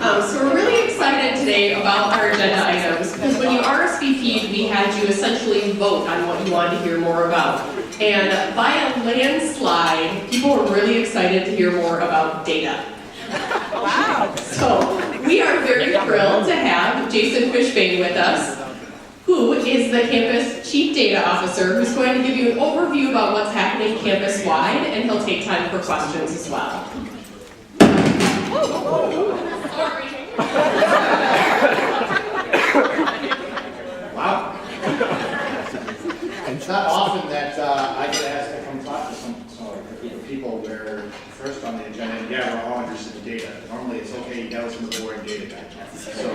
So we're really excited today about our agenda items because when you RSVP'd, we had you essentially vote on what you wanted to hear more about. And by a landslide, people were really excited to hear more about data. Wow! So we are very thrilled to have Jason Fishbane with us, who is the campus chief data officer, who's going to give you an overview about what's happening campus-wide, and he'll take time for questions as well. Wow. It's not often that I get asked to come talk to some group of people where first on the agenda, yeah, we're all interested in data. Normally it's okay, you got some of the boring data guy. So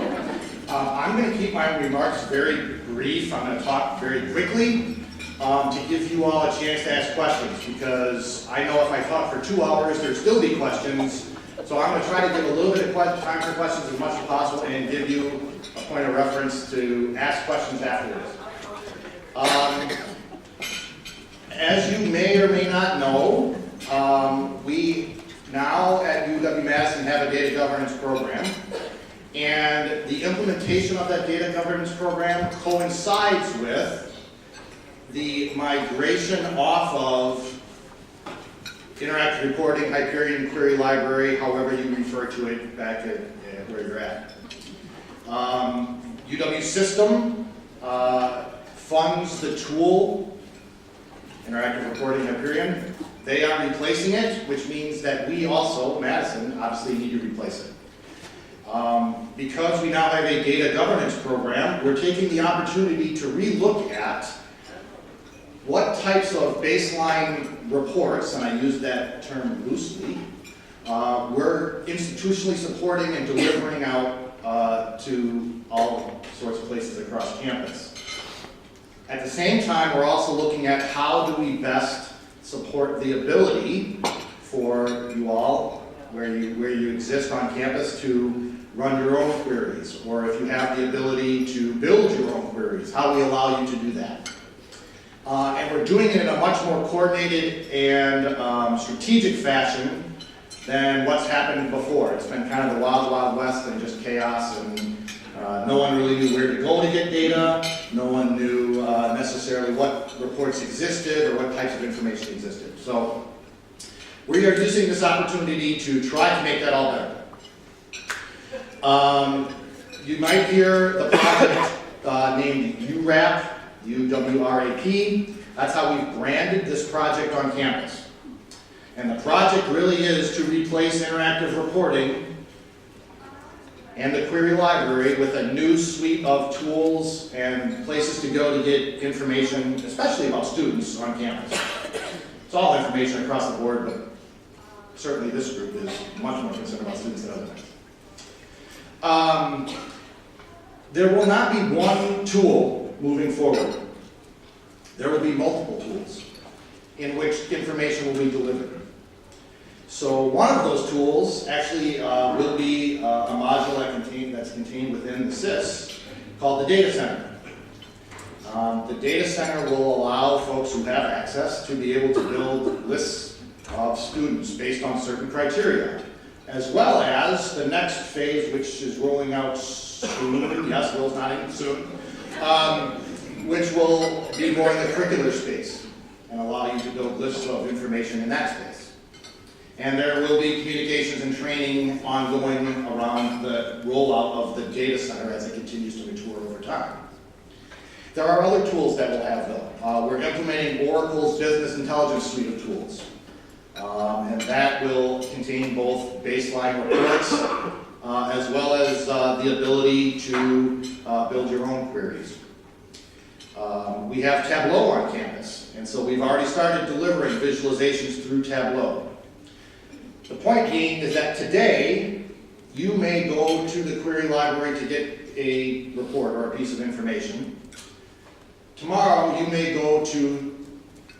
I'm going to keep my remarks very brief. I'm going to talk very quickly to give you all a chance to ask questions, because I know if I talk for 2 hours, there'll still be questions. So I'm going to try to give a little bit of time for questions as much as possible and give you a point of reference to ask questions afterwards. As you may or may not know, we now at UW-Madison have a data governance program, and the implementation of that data governance program coincides with the migration off of interactive reporting, Hyperion Query Library, however you refer to it back at where you're at. UW system funds the tool, interactive reporting Hyperion. They are replacing it, which means that we also, Madison, obviously need to replace it. Because we now have a data governance program, we're taking the opportunity to relook at what types of baseline reports, and I use that term loosely, we're institutionally supporting and delivering out to all sorts of places across campus. At the same time, we're also looking at how do we best support the ability for you all, where you exist on campus, to run your own queries, or if you have the ability to build your own queries, how we allow you to do that. And we're doing it in a much more coordinated and strategic fashion than what's happened before. It's been kind of the wild, wild west and just chaos, and no one really knew where to go to get data. No one knew necessarily what reports existed or what types of information existed. So we are using this opportunity to try to make that all better. You might hear the project named UWRAP, UWRAP. That's how we've branded this project on campus. And the project really is to replace interactive reporting and the query library with a new suite of tools and places to go to get information, especially about students on campus. It's all information across the board, but certainly this group is much more concerned about students than other things. There will not be one tool moving forward. There will be multiple tools in which information will be delivered. So one of those tools actually will be a module that's contained within the SIS called the Data Center. The Data Center will allow folks who have access to be able to build lists of students based on certain criteria, as well as the next phase, which is rolling out soon. Yes, Will's nodding, soon. Which will be more in the curricular space and allow you to build lists of information in that space. And there will be communications and training ongoing around the rollout of the data center as it continues to mature over time. There are other tools that we'll have though. We're implementing Oracle's Business Intelligence Suite of tools. And that will contain both baseline reports as well as the ability to build your own queries. We have Tableau on campus, and so we've already started delivering visualizations through Tableau. The point being is that today, you may go to the query library to get a report or a piece of information. Tomorrow, you may go to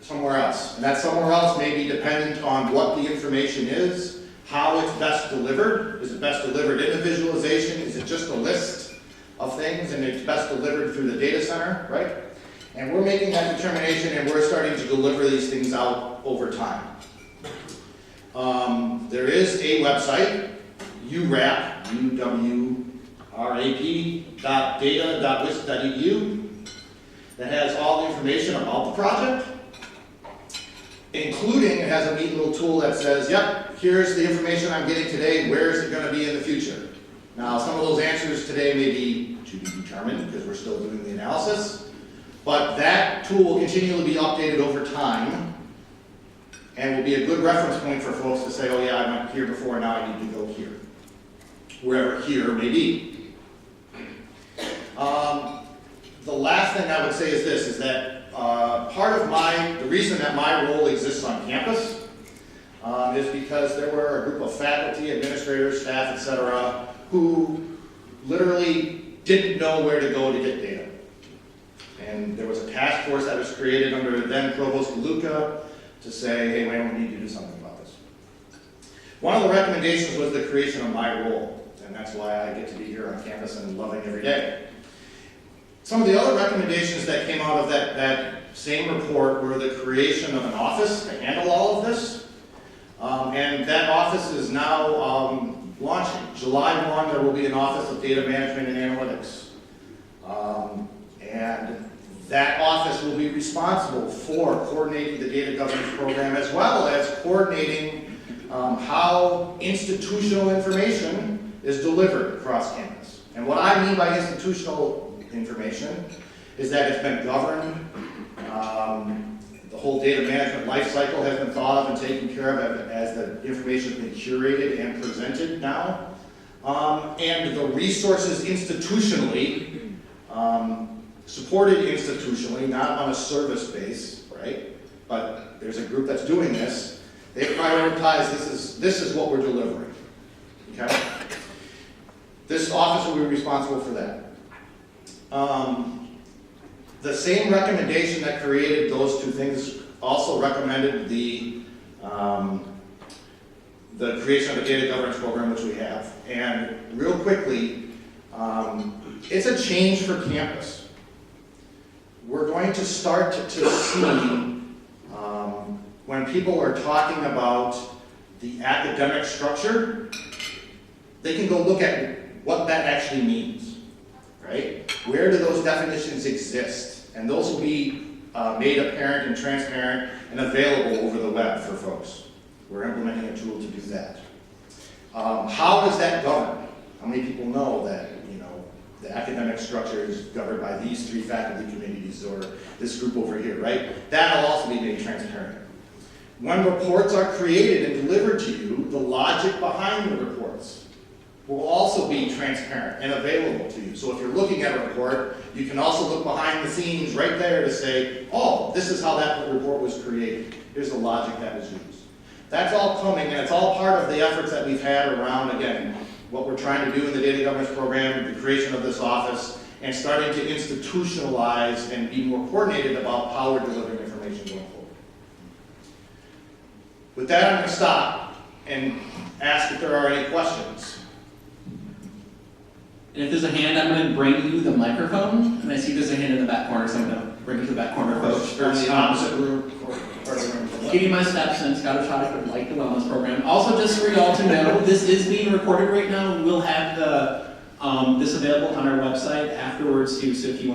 somewhere else, and that somewhere else may be dependent on what the information is, how it's best delivered. Is it best delivered in a visualization? Is it just a list of things and it's best delivered through the data center, right? And we're making that determination, and we're starting to deliver these things out over time. There is a website, uwrap.data.wisc.edu that has all the information about the project, including it has a neat little tool that says, yep, here's the information I'm getting today, where is it going to be in the future? Now, some of those answers today may be to be determined because we're still doing the analysis, but that tool will continually be updated over time and will be a good reference point for folks to say, oh yeah, I went here before, now I need to go here, wherever here may be. The last thing I would say is this, is that the reason that my role exists on campus is because there were a group of faculty, administrators, staff, etc., who literally didn't know where to go to get data. And there was a task force that was created under then Provost DeLuca to say, hey, wait, we need to do something about this. One of the recommendations was the creation of my role, and that's why I get to be here on campus and loving every day. Some of the other recommendations that came out of that same report were the creation of an office to handle all of this. And that office is now launching. July 1, there will be an Office of Data Management and Analytics. And that office will be responsible for coordinating the data governance program as well as coordinating how institutional information is delivered across campus. And what I mean by institutional information is that it's been governed, the whole data management life cycle has been thought of and taken care of as the information has been curated and presented now. And the resources institutionally, supported institutionally, not on a service base, right? But there's a group that's doing this. They prioritize this is what we're delivering. Okay? This office will be responsible for that. The same recommendation that created those two things also recommended the creation of a data governance program, which we have. And real quickly, it's a change for campus. We're going to start to see when people are talking about the academic structure, they can go look at what that actually means, right? Where do those definitions exist? And those will be made apparent and transparent and available over the web for folks. We're implementing a tool to do that. How is that governed? How many people know that, the academic structure is governed by these 3 faculty committees or this group over here, right? That'll also be made transparent. When reports are created and delivered to you, the logic behind the reports will also be transparent and available to you. So if you're looking at a report, you can also look behind the scenes right there to say, oh, this is how that report was created. Here's the logic that was used. That's all coming, and it's all part of the efforts that we've had around, again, what we're trying to do in the data governance program, the creation of this office, and starting to institutionalize and be more coordinated about how we're delivering information going forward. With that, I'm going to stop and ask if there are any questions. And if there's a hand, I'm going to bring you the microphone. And I see there's a hand in the back corner, so I'm going to bring you to the back corner first. On the opposite room, part of the room. Give you my steps and Scottish Hottie would like the wellness program. Also, just for you all to know, this is being recorded right now. We'll have this available on our website afterwards too. So if you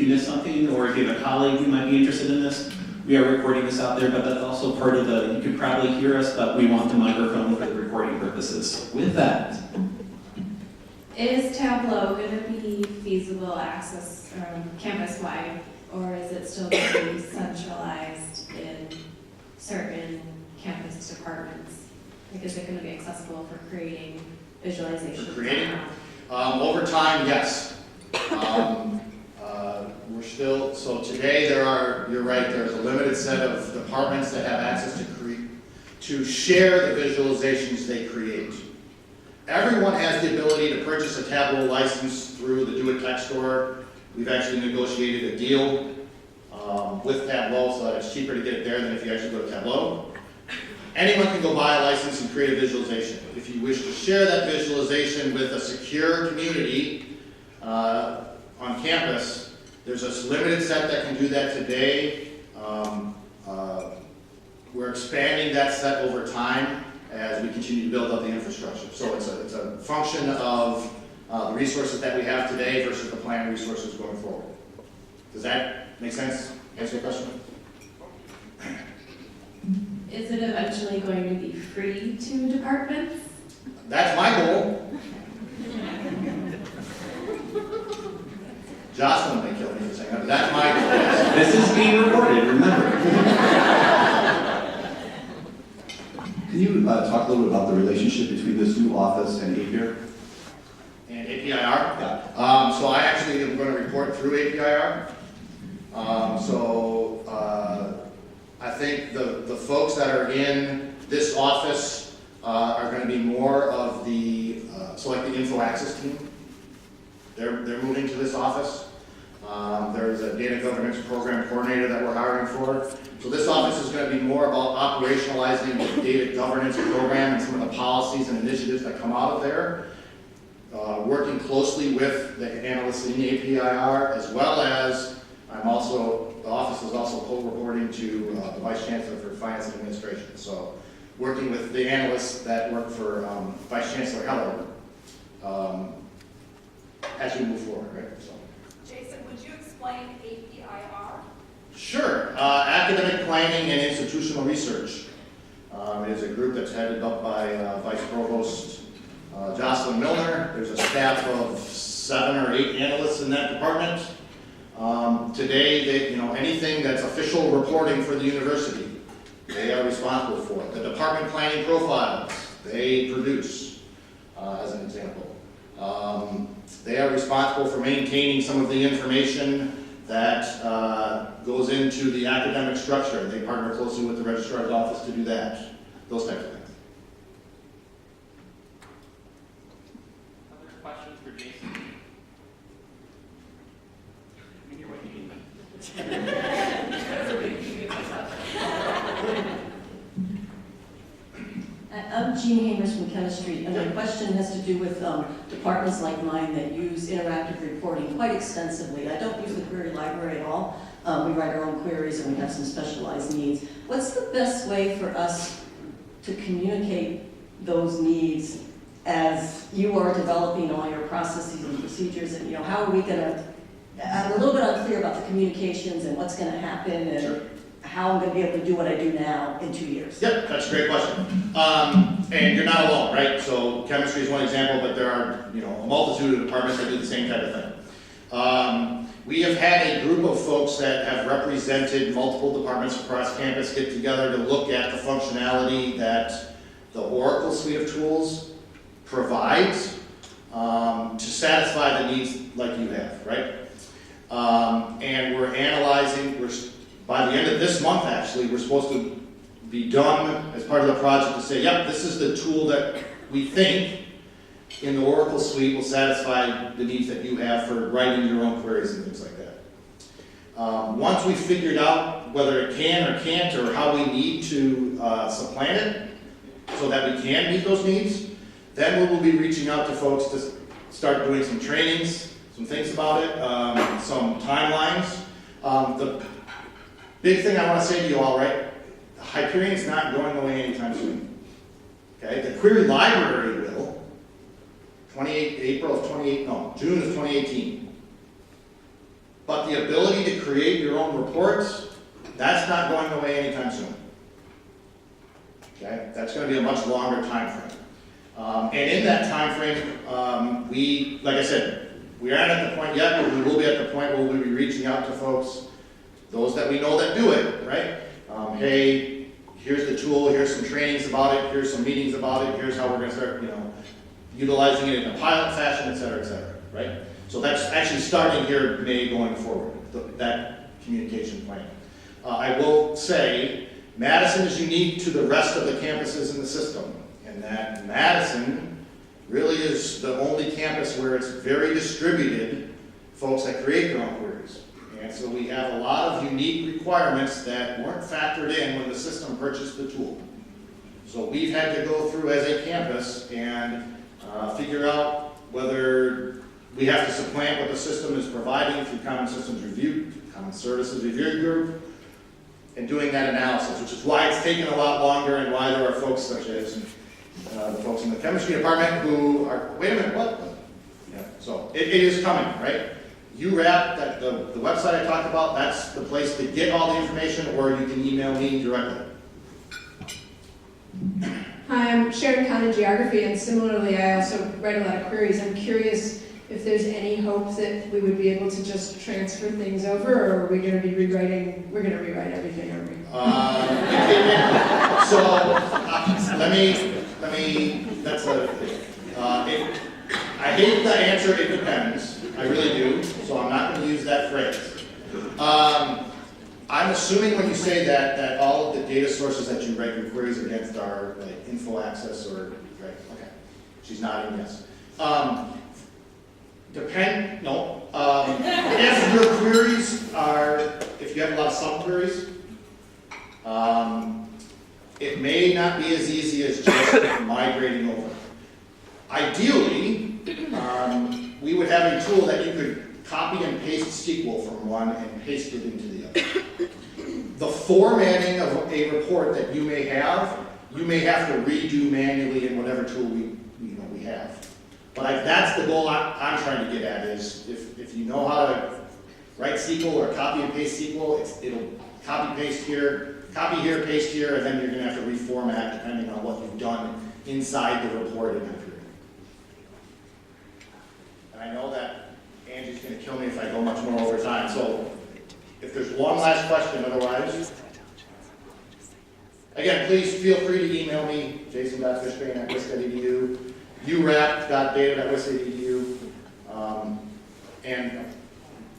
missed something, or if you have a colleague who might be interested in this, we are recording this out there. But that's also part of you can probably hear us, but we want the microphone for the recording purposes. With that. Is Tableau going to be feasible access campus-wide, or is it still going to be centralized in certain campus departments? Like, is it going to be accessible for creating visualizations? For creating? Over time, yes. We're still, so today you're right, there's a limited set of departments that have access to share the visualizations they create. Everyone has the ability to purchase a Tableau license through the Do It Tech store. We've actually negotiated a deal with Tableau so that it's cheaper to get it there than if you actually go to Tableau. Anyone can go buy a license and create a visualization. If you wish to share that visualization with a secure community on campus, there's a limited set that can do that today. We're expanding that set over time as we continue to build up the infrastructure. So it's function of the resources that we have today versus the planned resources going forward. Does that make sense? Answer your question? Is it eventually going to be free to departments? That's my goal. Jocelyn may kill me for saying that, but that's my goal. This is being recorded, remember. Can you talk a little bit about the relationship between this new office and APIR? And APIR? Yeah. So I actually am going to report through APIR. I think the folks that are in this office are going to be more of the, like the info access team. They're moving to this office. There's a data governance program coordinator that we're hiring for. So this office is going to be more about operationalizing the data governance program and some of the policies and initiatives that come out of there. Working closely with the analysts in APIR, as well as the office is also co-reporting to the Vice Chancellor for Finance and Administration. So working with the analysts that work for Vice Chancellor Heller as we move forward, right? So. Jason, would you explain APIR? Sure. Academic Planning and Institutional Research. It is a group that's headed up by Vice Provost Jocelyn Milner. There's a staff of 7 or 8 analysts in that department. Today, anything that's official reporting for the university, they are responsible for it. The department planning profiles, they produce, as an example. They are responsible for maintaining some of the information that goes into the academic structure. They partner closely with the registrar's office to do that, those types of things. Other questions for Jason? I'm Jean Hamers from Chemistry, and my question has to do with departments like mine that use interactive reporting quite extensively. I don't use the query library at all. We write our own queries and we have some specialized needs. What's the best way for us to communicate those needs as you are developing all your processes and procedures, and how are we going to, I'm a little bit unclear about the communications and what's going to happen and Sure. how I'm going to be able to do what I do now in 2 years. Yep, that's a great question. And you're not alone, right? So chemistry is one example, but there are, a multitude of departments that do the same type of thing. We have had a group of folks that have represented multiple departments across campus get together to look at the functionality that the Oracle suite of tools provides to satisfy the needs like you have, right? And we're analyzing, by the end of this month actually, we're supposed to be done as part of the project to say, yep, this is the tool that we think in the Oracle suite will satisfy the needs that you have for writing your own queries and things like that. Once we've figured out whether it can or can't, or how we need to supplant it so that we can meet those needs, then we will be reaching out to folks to start doing some trainings, some things about it, some timelines. The big thing I want to say to you all, right? Hyperion's not going away anytime soon. Okay, the query library will. June of 2018. But the ability to create your own reports, that's not going away anytime soon. Okay, that's going to be a much longer time frame. And in that time frame, we, like I said, we aren't at the point yet, but we will be at the point where we'll be reaching out to folks, those that we know that do it, right? Hey, here's the tool, here's some trainings about it, here's some meetings about it, here's how we're going to start, utilizing it in a pilot fashion, et cetera, right? So that's actually starting here May going forward, that communication plan. I will say, Madison is unique to the rest of the campuses in the system, in that Madison really is the only campus where it's very distributed folks that create their own queries. And so we have a lot of unique requirements that weren't factored in when the system purchased the tool. So we've had to go through as a campus and figure out whether we have to supplant what the system is providing through Common Systems Review, Common Services Review Group, and doing that analysis, which is why it's taken a lot longer and why there are folks such as the folks in the chemistry department who are, wait a minute, what? Yeah, so it is coming, right? URAP, that the website I talked about, that's the place to get all the information, or you can email me directly. Hi, I'm Sharon Kahn in Geography, and similarly, I also write a lot of queries. I'm curious if there's any hope that we would be able to just transfer things over, or are we going to be rewriting? We're going to rewrite everything, aren't we? Let me, that's a, I hate the answer, it depends. I really do, so I'm not going to use that phrase. I'm assuming when you say that all of the data sources that you write your queries against are like info access or, right, okay. She's nodding yes. If your queries are, if you have a lot of sub-queries, it may not be as easy as just migrating over. Ideally, we would have a tool that you could copy and paste SQL from one and paste it into the other. The formatting of a report that you may have to redo manually in whatever tool we have. But that's the goal I'm trying to get at is if you know how to write SQL or copy and paste SQL, it'll copy paste here, copy here, paste here, and then you're going to have to reformat depending on what you've done inside the report in that period. And I know that Angie's going to kill me if I go much more over time. So if there's one last question, otherwise, again, please feel free to email me, jason.fishbane@wisc.edu, urap.data.wisc.edu, and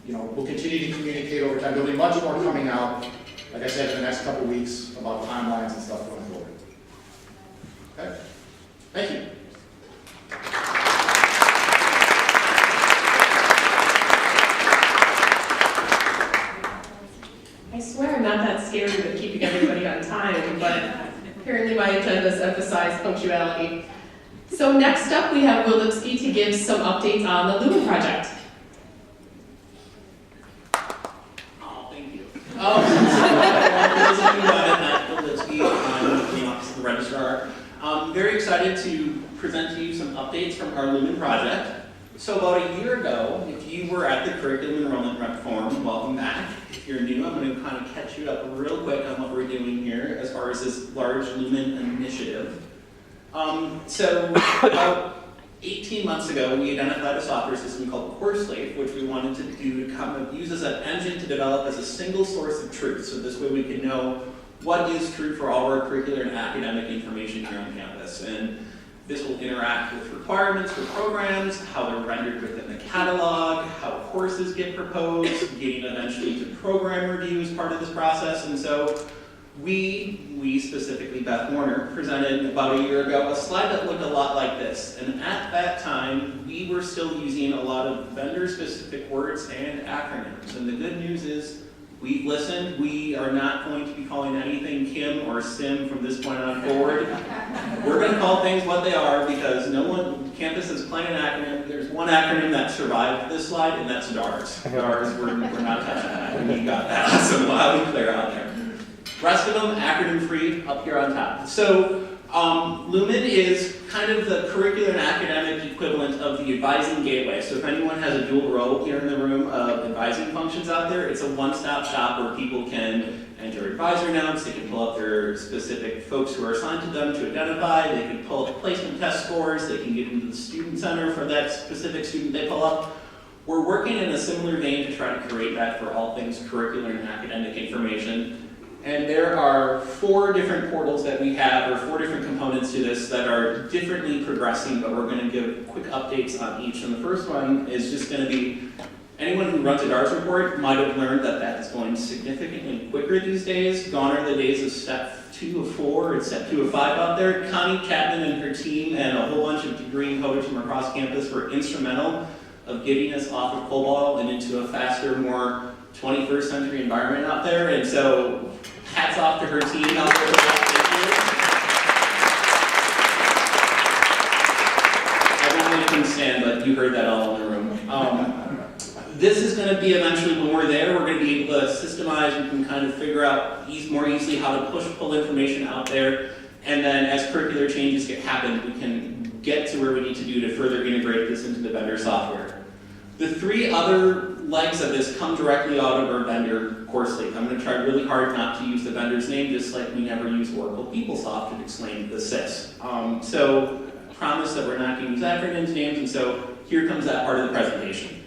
we'll continue to communicate over time. There'll be much more coming out, like I said, in the next couple of weeks about timelines and stuff going forward. Okay? Thank you. I swear I'm not that scary with keeping everybody on time, but apparently my agendas emphasize punctuality. So next up, we have Will Lipsky to give some updates on the Lumen project. Oh, thank you. For those of you who haven't met Will Lipsky, I'm with the Office of the Registrar. I'm very excited to present to you some updates from our Lumen project. So about a year ago, if you were at the Curricular Enrollment Rep Forum, welcome back. If you're new, I'm going to kind of catch you up real quick on what we're doing here as far as this large Lumen initiative. So about 18 months ago, we identified a software system called CourseLafe, which we wanted to do to kind of use as an engine to develop as a single source of truth. So this way we could know what is true for all our curricular and academic information here on campus. And this will interact with requirements for programs, how they're rendered within the catalog, how courses get proposed, getting eventually to program review as part of this process. And so we specifically, Beth Warner, presented about a year ago a slide that looked a lot like this. And at that time, we were still using a lot of vendor-specific words and acronyms. And the good news is we've listened. We are not going to be calling anything Kim or Sim from this point on forward. We're going to call things what they are because campus is playing an acronym. There's one acronym that survived this slide, and that's DARS. DARS, we're not touching that. We got that, so loud and clear out there. Rest of them, acronym-free, up here on top. So Lumen is kind of the curricular and academic equivalent of the advising gateway. So if anyone has a dual role here in the room of advising functions out there, it's a one-stop shop where people can enter advisor notes, they can pull up their specific folks who are assigned to them to identify, they can pull up placement test scores, they can get into the student center for that specific student they pull up. We're working in a similar vein to try to create that for all things curricular and academic information. And there are 4 different portals that we have, or 4 different components to this that are differently progressing, but we're going to give quick updates on each. And the first one is just going to be, anyone who runs a DARS report might have learned that that is going significantly quicker these days. Gone are the days of step 2 of 4 and step 2 of 5 out there. Connie Chapman and her team and a whole bunch of degree holders from across campus were instrumental of getting us off of COBOL and into a faster, more 21st century environment out there. And so hats off to her team out there. Everyone couldn't stand, but you heard that all in the room. This is going to be eventually, when we're there, we're going to be able to systemize, we can kind of figure out more easily how to pull information out there. And then as curricular changes happen, we can get to where we need to do to further integrate this into the vendor software. The three other legs of this come directly out of our vendor course link. I'm going to try really hard not to use the vendor's name, just like we never use Oracle PeopleSoft to explain the SIS. So I promise that we're not going to use acronyms, names, and so here comes that part of the presentation.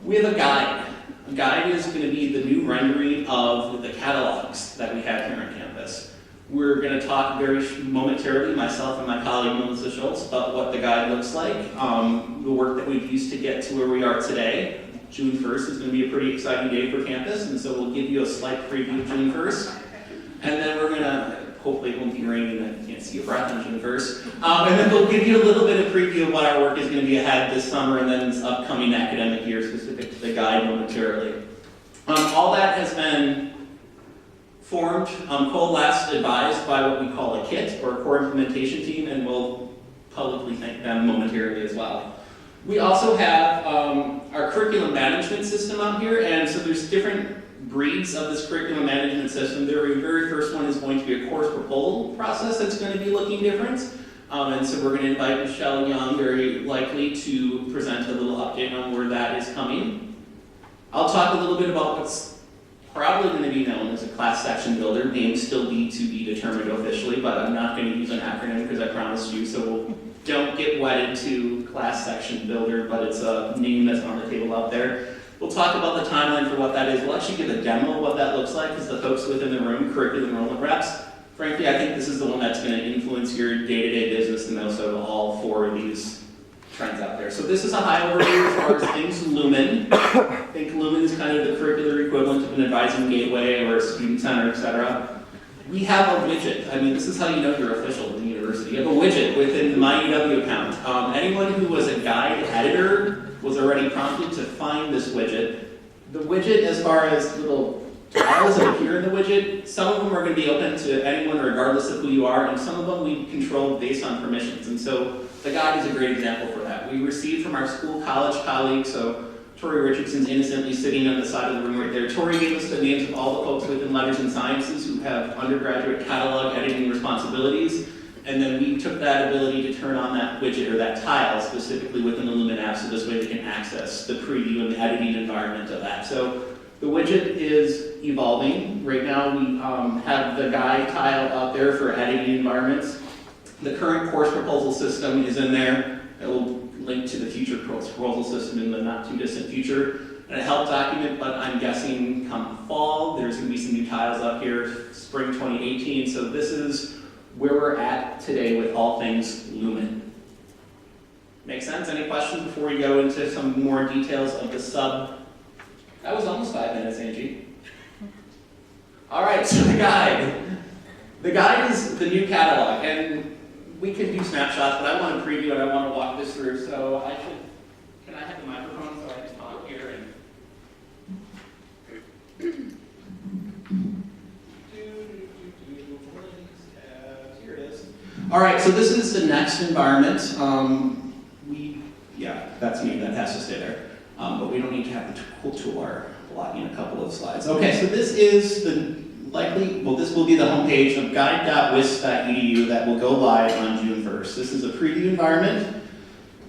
We have a guide. A guide is going to be the new rendering of the catalogs that we have here on campus. We're going to talk very momentarily, myself and my colleague Melissa Schultz, about what the guide looks like, the work that we've used to get to where we are today. June 1st is going to be a pretty exciting day for campus, and so we'll give you a slight preview of June 1st. And then we're going to, hopefully it won't be raining, I can't see a breath on June 1st. And then we'll give you a little bit of preview of what our work is going to be ahead this summer and then this upcoming academic year specific to the guide momentarily. All that has been formed, coalesced, advised by what we call a KIT, or a core implementation team, and we'll publicly thank them momentarily as well. We also have our curriculum management system out here, and so there's different breeds of this curriculum management system. The very first one is going to be a course proposal process that's going to be looking different. And so we're going to invite Michelle Young, very likely, to present a little update on where that is coming. I'll talk a little bit about what's probably going to be known as a class section builder. Names still need to be determined officially, but I'm not going to use an acronym because I promised you, so don't get wedded to class section builder, but it's a name that's on the table out there. We'll talk about the timeline for what that is. We'll actually give a demo of what that looks like because the folks within the room, curriculum enrollment reps, frankly, I think this is the one that's going to influence your day-to-day business and also all four of these trends out there. So this is a high overview as far as things Lumen. I think Lumen is kind of the curricular equivalent of an advising gateway or a student center, etc. We have a widget. I mean, this is how you know you're official in the university. You have a widget within the MyUW account. Anyone who was a guide editor was already prompted to find this widget. The widget, as far as little tiles that appear in the widget, some of them are going to be open to anyone regardless of who you are, and some of them we control based on permissions. And so the guide is a great example for that. We received from our school college colleagues, so Tori Richardson's innocently sitting on the side of the room right there. Tori gave us the names of all the folks within Letters and Sciences who have undergraduate catalog editing responsibilities. And then we took that ability to turn on that widget or that tile specifically within the Lumen app, so this way they can access the preview and the editing environment of that. So the widget is evolving. Right now we have the guide tile out there for editing environments. The current course proposal system is in there. It will link to the future course proposal system in the not too distant future. And a help document, but I'm guessing come fall, there's going to be some new tiles up here, spring 2018. So this is where we're at today with all things Lumen. Make sense? Any questions before we go into some more details of the sub? That was almost 5 minutes, Angie. All right, so the guide. The guide is the new catalog, and we can do snapshots, but I want to preview and I want to walk this through. So can I have the microphone so I can talk here? Here it is. All right, so this is the next environment. Yeah, that's me, that has to stay there. But we don't need to have the cool toolbar blocking a couple of slides. Okay, so this is this will be the homepage of guide.wisc.edu that will go live on June 1st. This is a preview environment,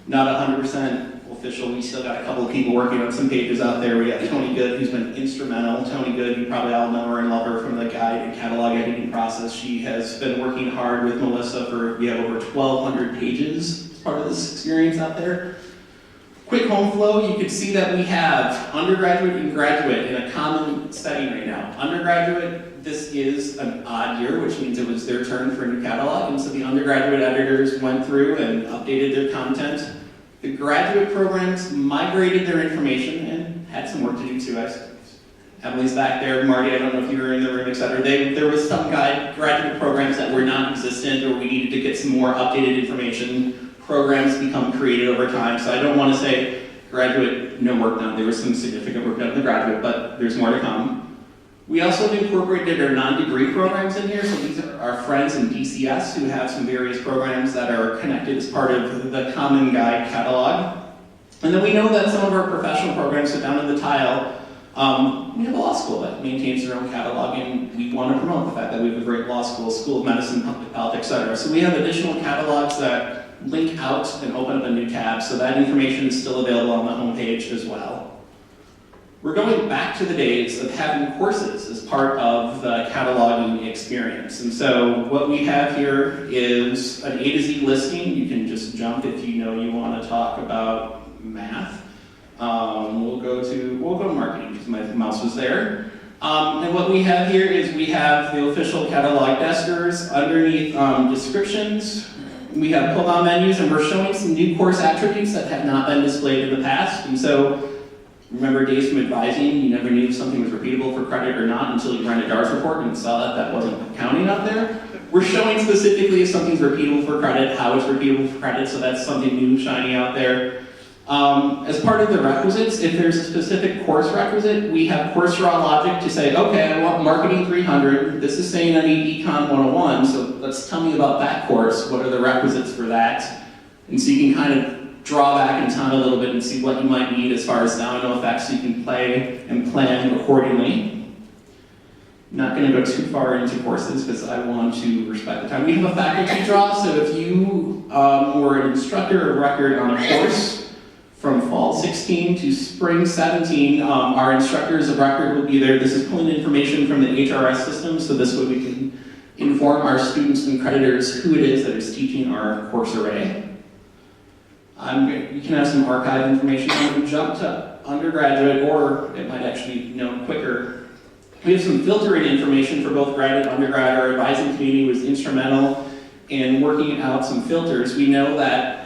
not 100% official. We still got a couple of people working on some pages out there. We have Tony Good, who's been instrumental. Tony Good, you probably all know her and love her from the guide and catalog editing process. She has been working hard with Melissa we have over 1,200 pages as part of this experience out there. Quick home flow, you can see that we have undergraduate and graduate in a common setting right now. Undergraduate, this is an odd year, which means it was their turn for a new catalog, and so the undergraduate editors went through and updated their content. The graduate programs migrated their information and had some work to do too. Emily's back there, Marty, I don't know if you were in the room, etc. There was some graduate programs that were non-existent or we needed to get some more updated information. Programs become created over time, so I don't want to say graduate, no work done. There was some significant work done in the graduate, but there's more to come. We also incorporated our non-degree programs in here, so these are our friends in DCS who have some various programs that are connected as part of the Common Guide catalog. And then we know that some of our professional programs, so down in the tile, We have a law school that maintains their own catalog, and we want to promote the fact that we have a great law school, School of Medicine, Public Health, etc. So we have additional catalogs that link out and open up a new tab, so that information is still available on the homepage as well. We're going back to the days of having courses as part of the cataloging experience. And so what we have here is an A to Z listing. You can just jump if you know you want to talk about math. We'll go to marketing because my mouse was there. And what we have here is we have the official catalog deskers underneath descriptions. We have pull-down menus, and we're showing some new course attributes that have not been displayed in the past. And so remember days from advising, you never knew if something was repeatable for credit or not until you ran a DARS report and saw that that wasn't counting out there. We're showing specifically if something's repeatable for credit, how it's repeatable for credit, so that's something new shiny out there. As part of the requisites, if there's a specific course requisite, we have course draw logic to say, okay, I want marketing 300, this is saying I need Econ 101, so let's tell me about that course, what are the requisites for that? And so you can kind of draw back in time a little bit and see what you might need as far as domino effects so you can play and plan accordingly. I'm not going to go too far into courses because I want to respect the time. We have a faculty draw, so if you were an instructor of record on a course from fall 16 to spring 17, our instructors of record will be there. This is pulling information from the HRS system, so this way we can inform our students and creditors who it is that is teaching our course array. You can have some archive information. I'm going to jump to undergraduate, or it might actually be known quicker. We have some filtering information for both grad and undergrad. Our advising community was instrumental in working out some filters. We know that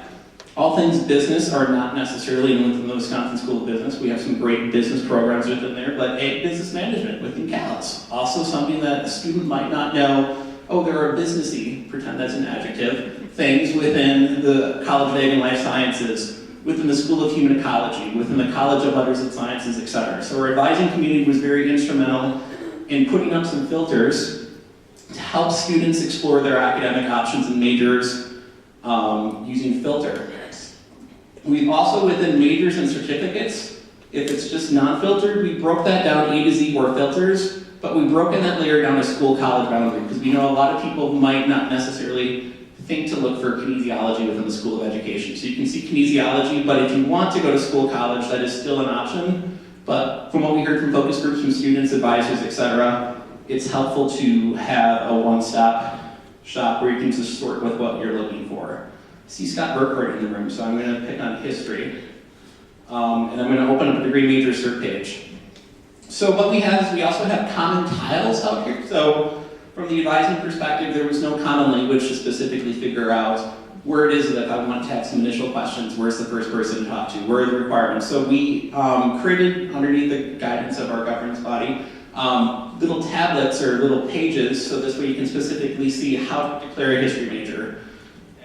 all things business are not necessarily within the Wisconsin School of Business. We have some great business programs within there, but business management within CALS. Also something that a student might not know. Oh, there are businessy, pretend that's an adjective, things within the College of Ag and Life Sciences, within the School of Human Ecology, within the College of Letters and Sciences, etc. So our advising community was very instrumental in putting up some filters to help students explore their academic options and majors using filter. We've also, within majors and certificates, if it's just non-filtered, we broke that down A to Z or filters, but we've broken that layer down to school-college boundary, because we know a lot of people might not necessarily think to look for kinesiology within the School of Education. So you can see kinesiology, but if you want to go to school-college, that is still an option. But from what we heard from focus groups, from students, advisors, etc., it's helpful to have a one-stop shop where you can just sort with what you're looking for. I see Scott Burkhardt in the room, so I'm going to pick on history. And I'm going to open up a degree major cert page. So what we have is we also have common tiles out here. So from the advising perspective, there was no common language to specifically figure out where it is that if I want to have some initial questions, where's the first person to talk to, where are the requirements. So we created, underneath the guidance of our governance body, little tablets or little pages, so this way you can specifically see how to declare a history major.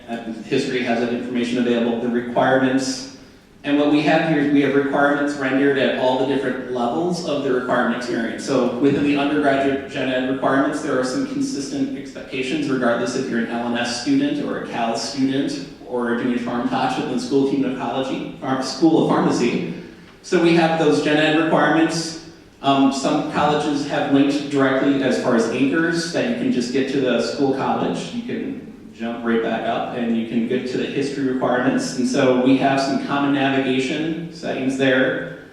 And history has that information available, the requirements. And what we have here is we have requirements rendered at all the different levels of the requirement experience. So within the undergraduate gen ed requirements, there are some consistent expectations regardless if you're an LNS student or a Cal student or doing Pharm Talks within the School of Human Ecology, or School of Pharmacy. So we have those gen ed requirements. Some colleges have linked directly as far as anchors that you can just get to the school college. You can jump right back up and you can get to the history requirements. And so we have some common navigation settings there.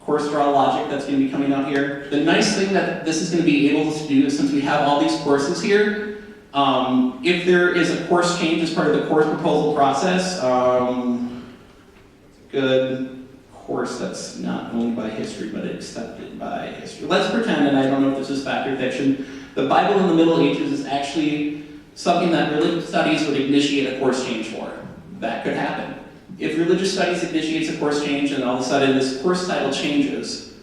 Course draw logic that's going to be coming out here. The nice thing that this is going to be able to do is, since we have all these courses here, if there is a course change as part of the course proposal process, good course that's not owned by history but accepted by history. Let's pretend, and I don't know if this is fact or fiction, the Bible in the Middle Ages is actually something that religious studies would initiate a course change for. That could happen. If religious studies initiates a course change and all of a sudden this course title changes,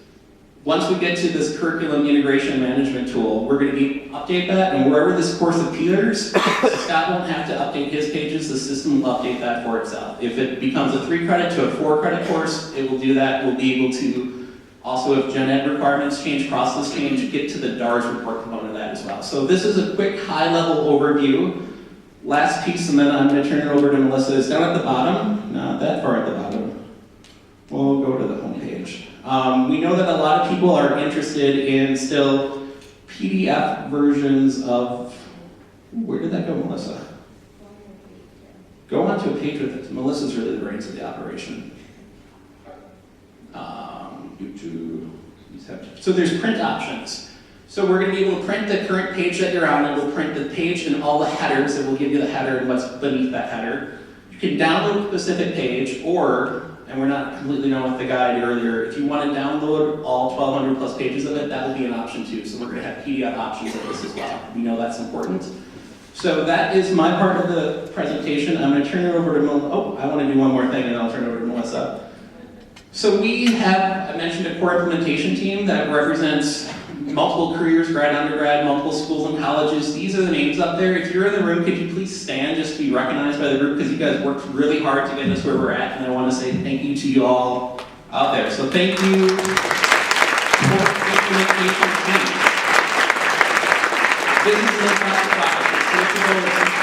once we get to this curriculum integration management tool, we're going to update that, and wherever this course appears, Scott won't have to update his pages, the system will update that for itself. If it becomes a 3-credit to a 4-credit course, it will do that. We'll be able to also, if gen ed requirements change, process change, get to the DARS report component of that as well. So this is a quick high-level overview. Last piece, and then I'm going to turn it over to Melissa, is down at the bottom, not that far at the bottom. We'll go to the home page. We know that a lot of people are interested in still PDF versions of, where did that go, Melissa? Go onto a page with it. Melissa's really the brains of the operation. So there's print options. So we're going to be able to print the current page that you're on, and we'll print the page and all the headers, and we'll give you the header and what's beneath that header. You can download a specific page, or, and we're not completely done with the guide earlier, if you want to download all 1,200 plus pages of it, that will be an option too. So we're going to have PDF options of this as well. We know that's important. So that is my part of the presentation. I'm going to turn it over to Melissa. Oh, I want to do one more thing, and I'll turn it over to Melissa. So we have, I mentioned, a core implementation team that represents multiple careers, grad, undergrad, multiple schools and colleges. These are the names up there. If you're in the room, could you please stand just to be recognized by the group, because you guys worked really hard to get us where we're at, and I want to say thank you to you all out there. So thank you, core implementation team. This is a process.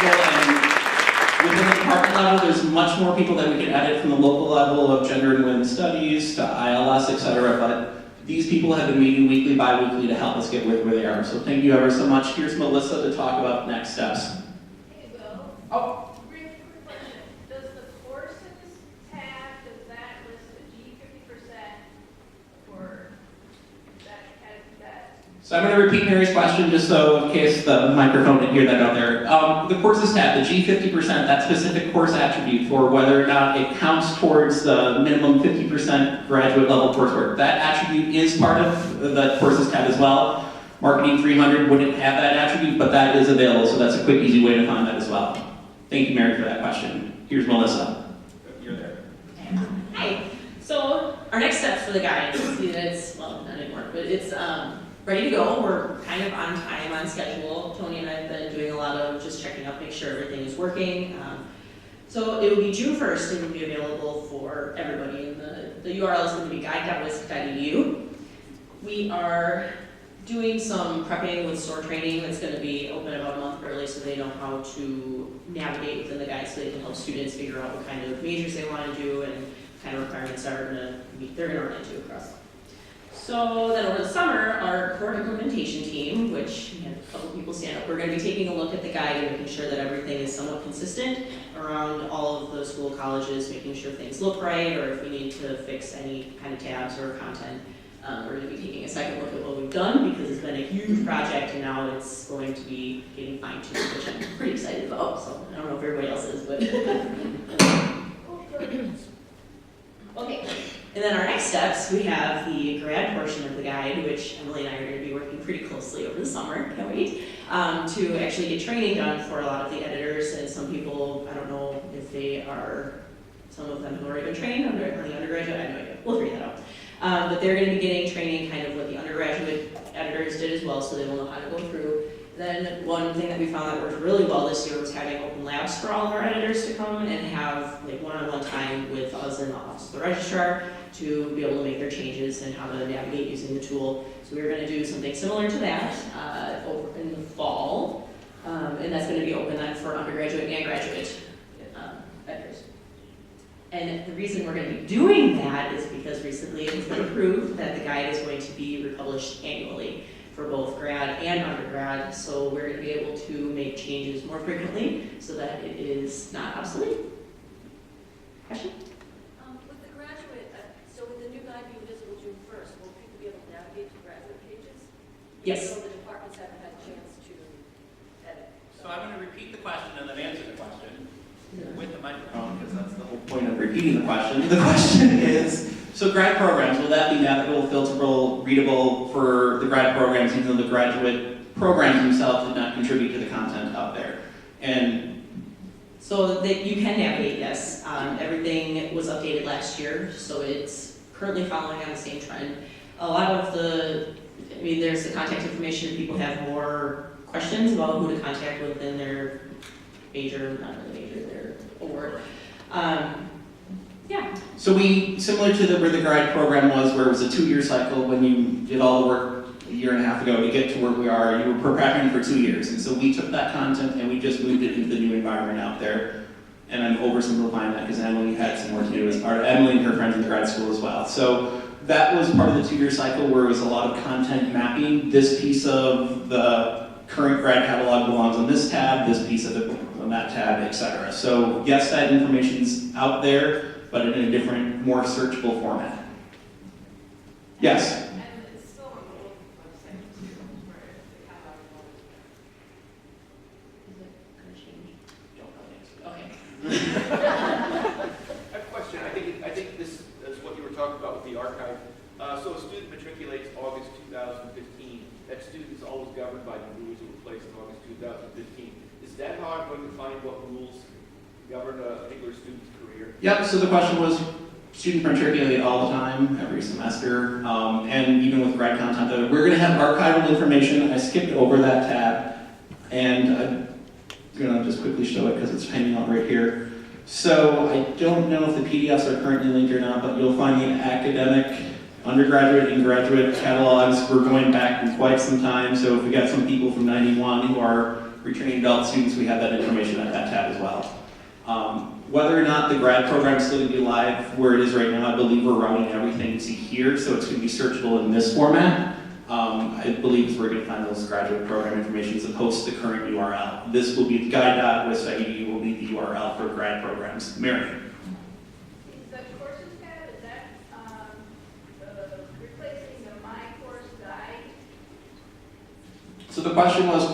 And within the department level, there's much more people that we can edit from the local level of gender and women's studies to ILS, etc. But these people have been meeting weekly, bi-weekly to help us get where they are. So thank you ever so much. Here's Melissa to talk about next steps. Hey, Will. Oh. Really quick question. Does the courses tab, does that list the G50% for that? So I'm going to repeat Mary's question just so in case the microphone didn't hear that out there. The courses tab, the G50%, that specific course attribute for whether or not it counts towards the minimum 50% graduate level coursework. That attribute is part of the courses tab as well. Marketing 300 wouldn't have that attribute, but that is available, so that's a quick, easy way to find that as well. Thank you, Mary, for that question. Here's Melissa. You're there. Hi. So our next steps for the guide, it's, well, not anymore, but it's ready to go. We're kind of on time, on schedule. Tony and I have been doing a lot of just checking up, make sure everything is working. So it will be June 1st. It will be available for everybody. And the URL is going to be guide.wisc.edu. We are doing some prepping with SOAR training that's going to be open about a month early, so they know how to navigate within the guide, so they can help students figure out what kind of majors they want to do and what kind of requirements they're going to run into across. So then over the summer, our core implementation team, which we had a couple people stand up, we're going to be taking a look at the guide and making sure that everything is somewhat consistent around all of the school colleges, making sure things look right, or if we need to fix any kind of tabs or content. We're going to be taking a second look at what we've done, because it's been a huge project and now it's going to be getting fine-tuned, which I'm pretty excited about. So I don't know if everybody else is, but okay. And then our next steps, we have the grad portion of the guide, which Emily and I are going to be working pretty closely over the summer, can't wait, to actually get training done for a lot of the editors. And some people, I don't know if they are, some of them have already been trained on the undergraduate, I have no idea, we'll figure that out. But they're going to be getting training kind of what the undergraduate editors did as well, so they will know how to go through. Then one thing that we found that worked really well this year was having open labs for all of our editors to come and have like one-on-one time with us in the office of the registrar to be able to make their changes and how to navigate using the tool. So we're going to do something similar to that over in the fall, and that's going to be open then for undergraduate and graduate editors. And the reason we're going to be doing that is because recently it has been approved that the guide is going to be republished annually for both grad and undergrad, so we're going to be able to make changes more frequently so that it is not obsolete. Question? With the graduate, so with the new guide being visible June 1st, will people be able to navigate to graduate pages? Yes. So the departments haven't had a chance to edit. So I'm going to repeat the question and then answer the question with the microphone, because that's the whole point of repeating the question. The question is, so grad programs, will that be navigable, filterable, readable for the grad programs, even though the graduate programs themselves did not contribute to the content out there? And so that you can navigate, yes. Everything was updated last year, so it's currently following on the same trend. A lot of there's the contact information if people have more questions about who to contact within their major, not really major, their award. Yeah. so we, similar to where the grad program was, where it was a 2-year cycle, when you did all the work a year and a half ago to get to where we are, you were preparing for 2 years. And so we took that content and we just moved it into the new environment out there. And I'm oversimplifying that because Emily had some more to do as part of Emily and her friends in the grad school as well. So That was part of the 2-year cycle where it was a lot of content mapping. This piece of the current grad catalog belongs on this tab, this piece of it on that tab, etc. So yes, that information's out there, but in a different, more searchable format. Yes? And it's still on the old website too, where the catalog Is it gonna change? Don't know the answer. Okay. I have a question. I think this is what you were talking about with the archive. So a student matriculates August 2015. That student is always governed by the rules that were placed in August 2015. Is that how I'm going to find what rules govern a particular student's career? Yep, so the question was, students matriculate all the time, every semester, and even with grad content, we're gonna have archival information. I skipped over that tab, and I'm gonna just quickly show it because it's hanging out right here. So I don't know if the PDFs are currently linked or not, but you'll find the academic, undergraduate, and graduate catalogs. We're going back quite some time, so if we got some people from 91 who are returning adult students, we have that information at that tab as well. Whether or not the grad program is still going to be live where it is right now, I believe we're routing everything to here, so it's going to be searchable in this format. I believe we're going to find those graduate program information as opposed to the current URL. This will be guide.wis.edu will be the URL for grad programs. Mary. Is the courses tab, is that replacing the My Course Guide? So the question was,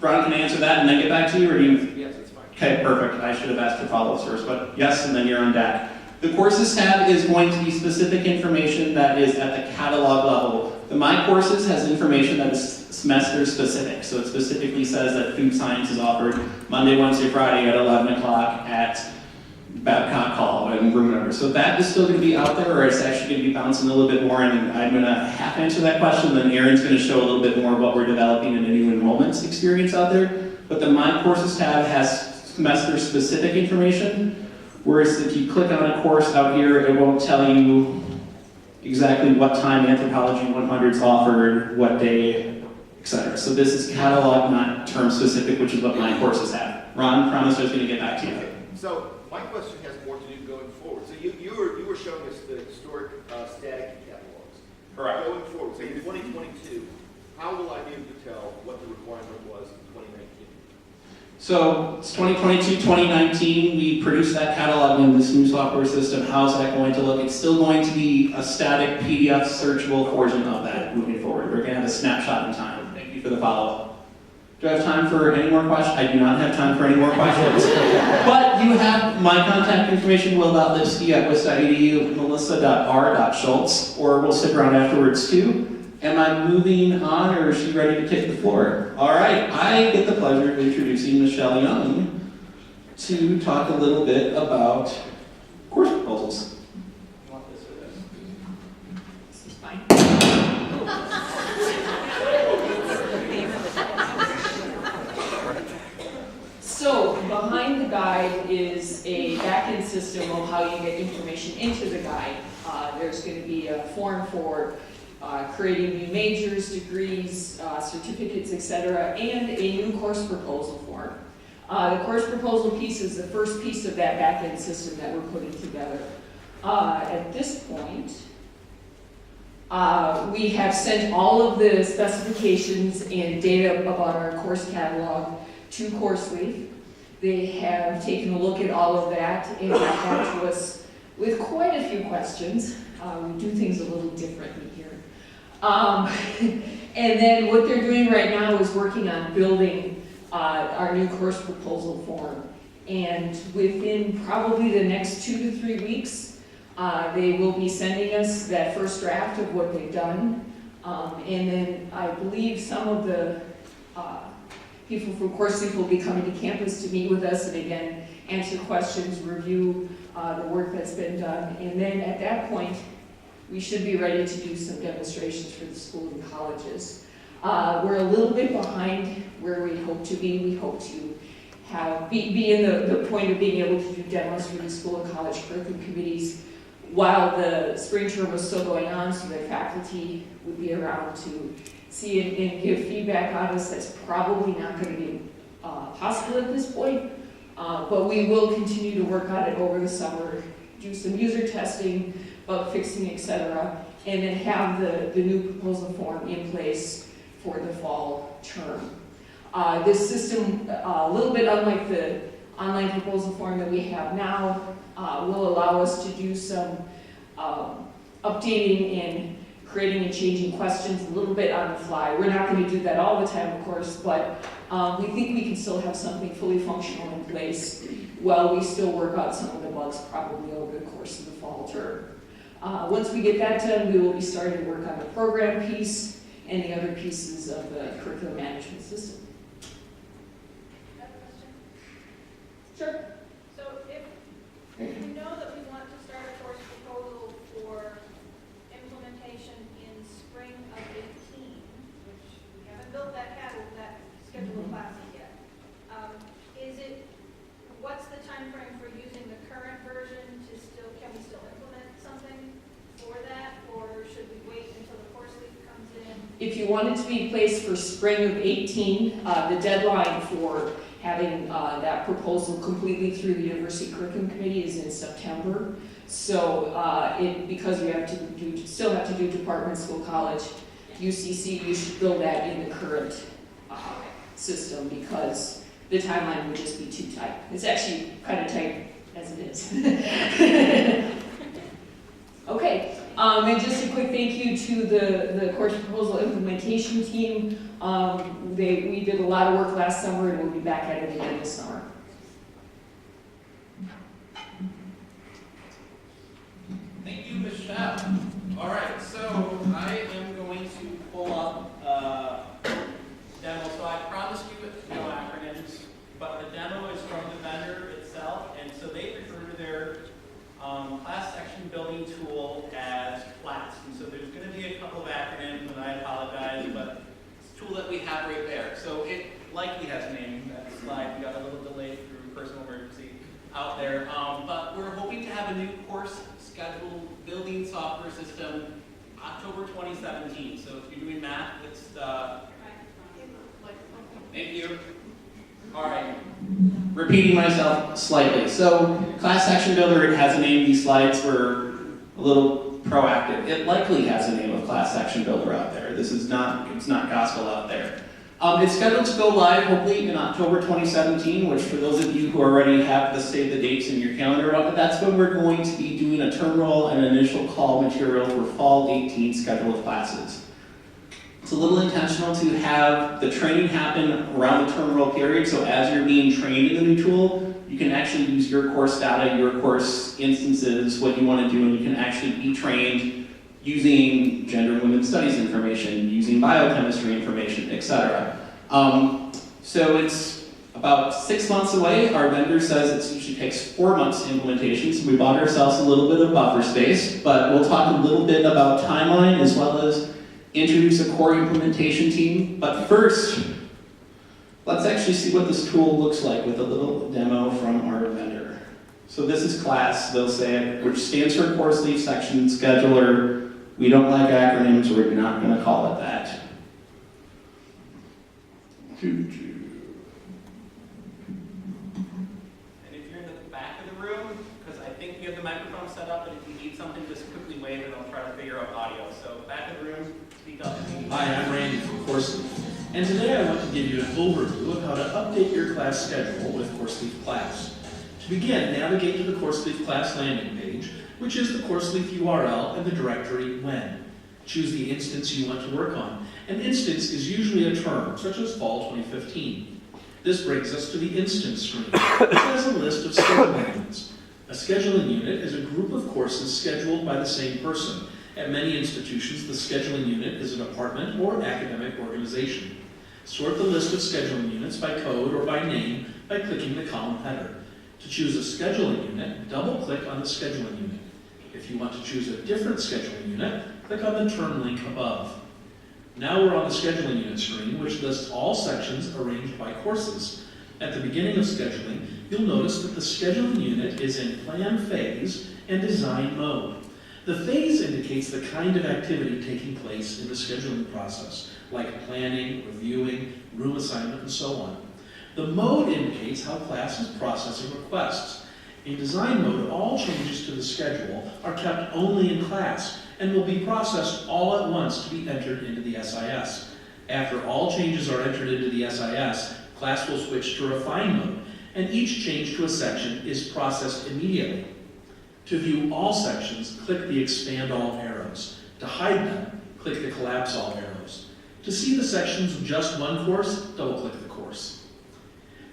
Ron can answer that and then get back to you, or do you? Yes, that's fine. Okay, perfect. I should have asked for follow-ups first, but yes, and then you're on deck. The courses tab is going to be specific information that is at the catalog level. The My Courses has information that is semester specific, so it specifically says that food science is offered Monday, Wednesday, Friday at 11 o'clock at Babcock Hall and room number. So that is still going to be out there, or it's actually going to be bouncing a little bit more, and I'm going to half answer that question, then Aaron's going to show a little bit more of what we're developing in a new enrollment experience out there. But the My Courses tab has semester-specific information, whereas if you click on a course out here, it won't tell you exactly what time Anthropology 100 is offered, what day, etc. So this is catalog, not term-specific, which is what My Courses have. Ron promised I was going to get back to you. So my question has more to do going forward. So you were showing us the historic static catalogs. Correct. Going forward, so in 2022, how will I be able to tell what the requirement was in 2019? So it's 2022, 2019, we produced that catalog in this new software system. How's that going to look? It's still going to be a static PDF searchable version of that moving forward. We're going to have a snapshot in time. Thank you for the follow-up. Do I have time for any more questions? I do not have time for any more questions. But you have my contact information, will.lipsky@wis.edu, melissa.r.schultz, or we'll stick around afterwards too. Am I moving on, or is she ready to take the floor? All right, I get the pleasure of introducing Michelle Young to talk a little bit about course proposals. You want this or this? This is fine. So behind the guide is a back-end system of how you get information into the guide. There's going to be a form for creating new majors, degrees, certificates, etc., and a new course proposal form. The course proposal piece is the first piece of that back-end system that we're putting together. At this point, we have sent all of the specifications and data about our course catalog to CourseLeaf. They have taken a look at all of that and got back to us with quite a few questions. We do things a little differently here. And then what they're doing right now is working on building our new course proposal form. And within probably the next 2 to 3 weeks, they will be sending us that first draft of what they've done. And then I believe some of the people from CourseLeaf will be coming to campus to meet with us and again, answer questions, review the work that's been done. And then at that point, we should be ready to do some demonstrations for the school and colleges. We're a little bit behind where we hope to be. We hope to be in the point of being able to do demos for the school and college curriculum committees while the spring term was still going on, so that faculty would be around to see and give feedback on us. That's probably not going to be possible at this point, but we will continue to work on it over the summer, do some user testing, bug fixing, etc., and then have the new proposal form in place for the fall term. This system, a little bit unlike the online proposal form that we have now, will allow us to do some updating and creating and changing questions a little bit on the fly. We're not going to do that all the time, of course, but we think we can still have something fully functional in place while we still work out some of the bugs probably over the course of the fall term. Once we get that done, we will be starting to work on the program piece and the other pieces of the curriculum management system. Have a question? Sure. So if we know that we want to start a course proposal for implementation in spring of 18, which we haven't built that schedule of classes yet, what's the time frame for using the current version can we still implement something for that, or should we wait until the course leaf comes in? If you want it to be placed for spring of 18, the deadline for having that proposal completely through the University Curriculum Committee is in September. So because you have to still have to do department, school, college, UCC, you should build that in the current system because the timeline would just be too tight. It's actually kind of tight as it is. Okay, and just a quick thank you to the course proposal implementation team. We did a lot of work last summer and we'll be back at it again this summer. Thank you, Michelle. All right, so I am going to pull up demo. So I promised you no acronyms, but the demo is from the vendor itself, and so they refer to their class section building tool as CLAS. And so there's going to be a couple of acronyms, and I apologize, but it's a tool that we have right there. So it likely has a name. That slide, we got a little delay through personal emergency out there, but we're hoping to have a new course schedule building software system October 2017. So if you're doing math, it's thank you. All right. Repeating myself slightly. So Class Action Builder, it has a name. These slides were a little proactive. It likely has a name of Class Action Builder out there. This is not, it's not gospel out there. It's scheduled to go live hopefully in October 2017, which for those of you who already have the save the dates in your calendar, that's when we're going to be doing a term roll and an initial call material for fall 18 schedule of classes. It's a little intentional to have the training happen around the term roll period, so as you're being trained in the new tool, you can actually use your course data, your course instances, what you want to do, and you can actually be trained using gender and women's studies information, using biochemistry information, etc. So it's about 6 months away. Our vendor says it usually takes 4 months implementation, so we bought ourselves a little bit of buffer space, but we'll talk a little bit about timeline as well as introduce a core implementation team. But first, let's actually see what this tool looks like with a little demo from our vendor. So this is CLAS, they'll say it, which stands for Course Leaf Section Scheduler. We don't like acronyms, we're not going to call it that. And if you're in the back of the room, because I think we have the microphone set up, and if you need something, just quickly wave and I'll try to figure out audio. So back of the room, speak up. Hi, I'm Randy from CourseLeaf, and today I want to give you an overview of how to update your class schedule with CourseLeaf Class. To begin, navigate to the CourseLeaf Class landing page, which is the CourseLeaf URL and the directory when. Choose the instance you want to work on. An instance is usually a term, such as Fall 2015. This brings us to the instance screen, which has a list of scheduling units. A scheduling unit is a group of courses scheduled by the same person. At many institutions, the scheduling unit is a department or academic organization. Sort the list of scheduling units by code or by name by clicking the column header. To choose a scheduling unit, double-click on the scheduling unit. If you want to choose a different scheduling unit, click on the term link above. Now we're on the scheduling unit screen, which lists all sections arranged by courses. At the beginning of scheduling, you'll notice that the scheduling unit is in plan phase and design mode. The phase indicates the kind of activity taking place in the scheduling process, like planning, reviewing, room assignment, and so on. The mode indicates how class is processing requests, In design mode, all changes to the schedule are kept only in class and will be processed all at once to be entered into the SIS. After all changes are entered into the SIS, class will switch to refine mode, and each change to a section is processed immediately. To view all sections, click the expand all arrows. To hide them, click the collapse all arrows. To see the sections of just one course, double-click the course.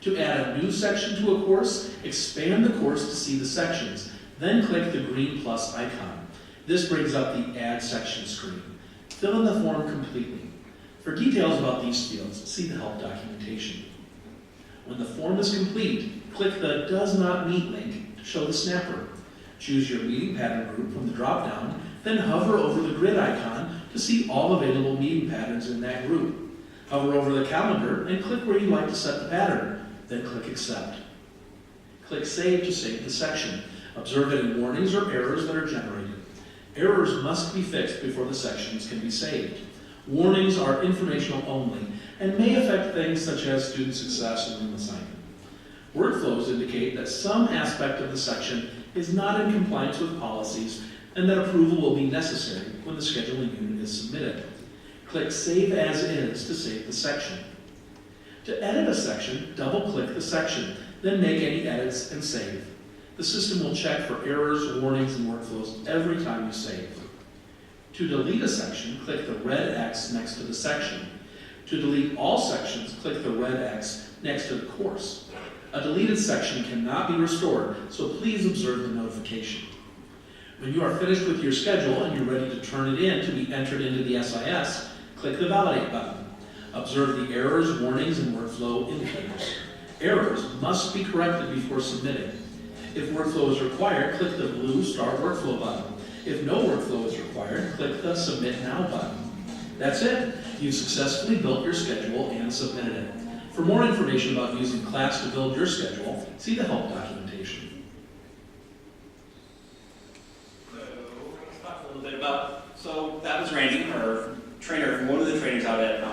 To add a new section to a course, expand the course to see the sections, then click the green plus icon. This brings up the Add Section screen. Fill in the form completely. For details about these fields, see the help documentation. When the form is complete, click the Does Not Meet link to show the snapper. Choose your meeting pattern group from the drop-down, then hover over the grid icon to see all available meeting patterns in that group. Hover over the calendar and click where you'd like to set the pattern, then click Accept. Click Save to save the section. Observe any warnings or errors that are generated. Errors must be fixed before the sections can be saved. Warnings are informational only and may affect things such as student success and room assignment. Workflows indicate that some aspect of the section is not in compliance with policies and that approval will be necessary when the scheduling unit is submitted. Click Save As Is to save the section. To edit a section, double-click the section, then make any edits and save. The system will check for errors, warnings, and workflows every time you save. To delete a section, click the red X next to the section. To delete all sections, click the red X next to the course. A deleted section cannot be restored, so please observe the notification. When you are finished with your schedule and you're ready to turn it in to be entered into the SIS, click the Validate button. Observe the errors, warnings, and workflow indicators. Errors must be corrected before submitting. If workflow is required, click the blue Start Workflow button. If no workflow is required, click the Submit Now button. That's it. You've successfully built your schedule and submitted it. For more information about using class to build your schedule, see the help documentation. So let's talk a little bit about, so that was Randy, our trainer from one of the trainers out at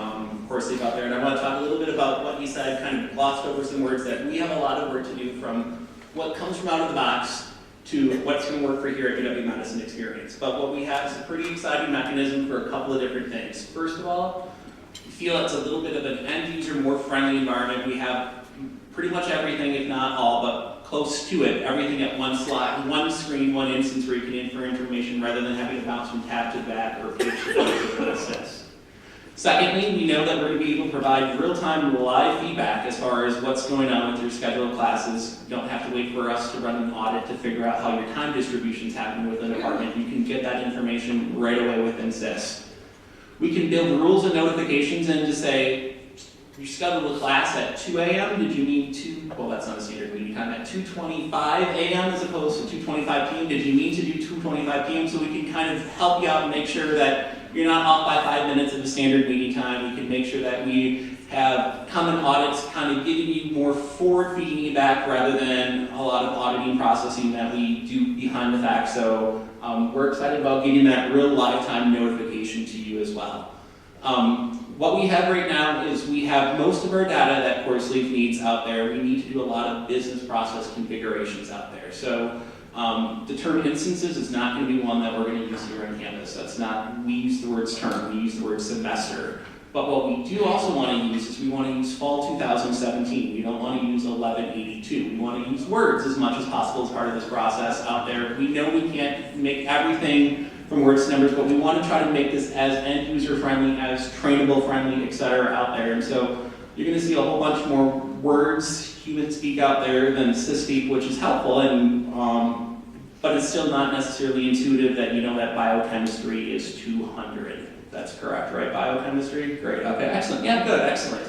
CourseLeaf out there, and I want to talk a little bit about what he said, kind of glossed over some words that we have a lot of work to do from what comes from out of the box to what's going to work for here at UW Madison Experience. But what we have is a pretty exciting mechanism for a couple of different things. First of all, we feel it's a little bit of an end-user, more friendly environment. We have pretty much everything, if not all, but close to it, everything at one slot, one screen, one instance where you can infer information rather than having to bounce from tab to back or page to page to assist. Secondly, we know that we're going to be able to provide real-time live feedback as far as what's going on with your scheduled classes. You don't have to wait for us to run an audit to figure out how your time distribution is happening within the department. You can get that information right away within SIS. We can build rules and notifications in to say, you scheduled a class at 2 a.m., did you mean well, that's not a standard meeting time, at 2:25 a.m. as opposed to 2:25 p.m., did you mean to do 2:25 p.m., so we can kind of help you out and make sure that you're not off by 5 minutes of the standard meeting time. We can make sure that we have common audits kind of giving you more forward feedback rather than a lot of auditing processing that we do behind the fact. So we're excited about getting that real lifetime notification to you as well. What we have right now is we have most of our data that CourseLeaf needs out there. We need to do a lot of business process configurations out there. So determined instances is not going to be one that we're going to use here on campus. That's not, we use the words term, we use the word semester. But what we do also want to use is we want to use fall 2017. We don't want to use 1182. We want to use words as much as possible as part of this process out there. We know we can't make everything from words to numbers, but we want to try to make this as end user friendly, as trainable friendly, etc. out there. And so you're going to see a whole bunch more words, human speak out there than SIS speak, which is helpful, and but it's still not necessarily intuitive that you know that biochemistry is 200. That's correct, right? Biochemistry? Great, okay, excellent. Yeah, good, excellent.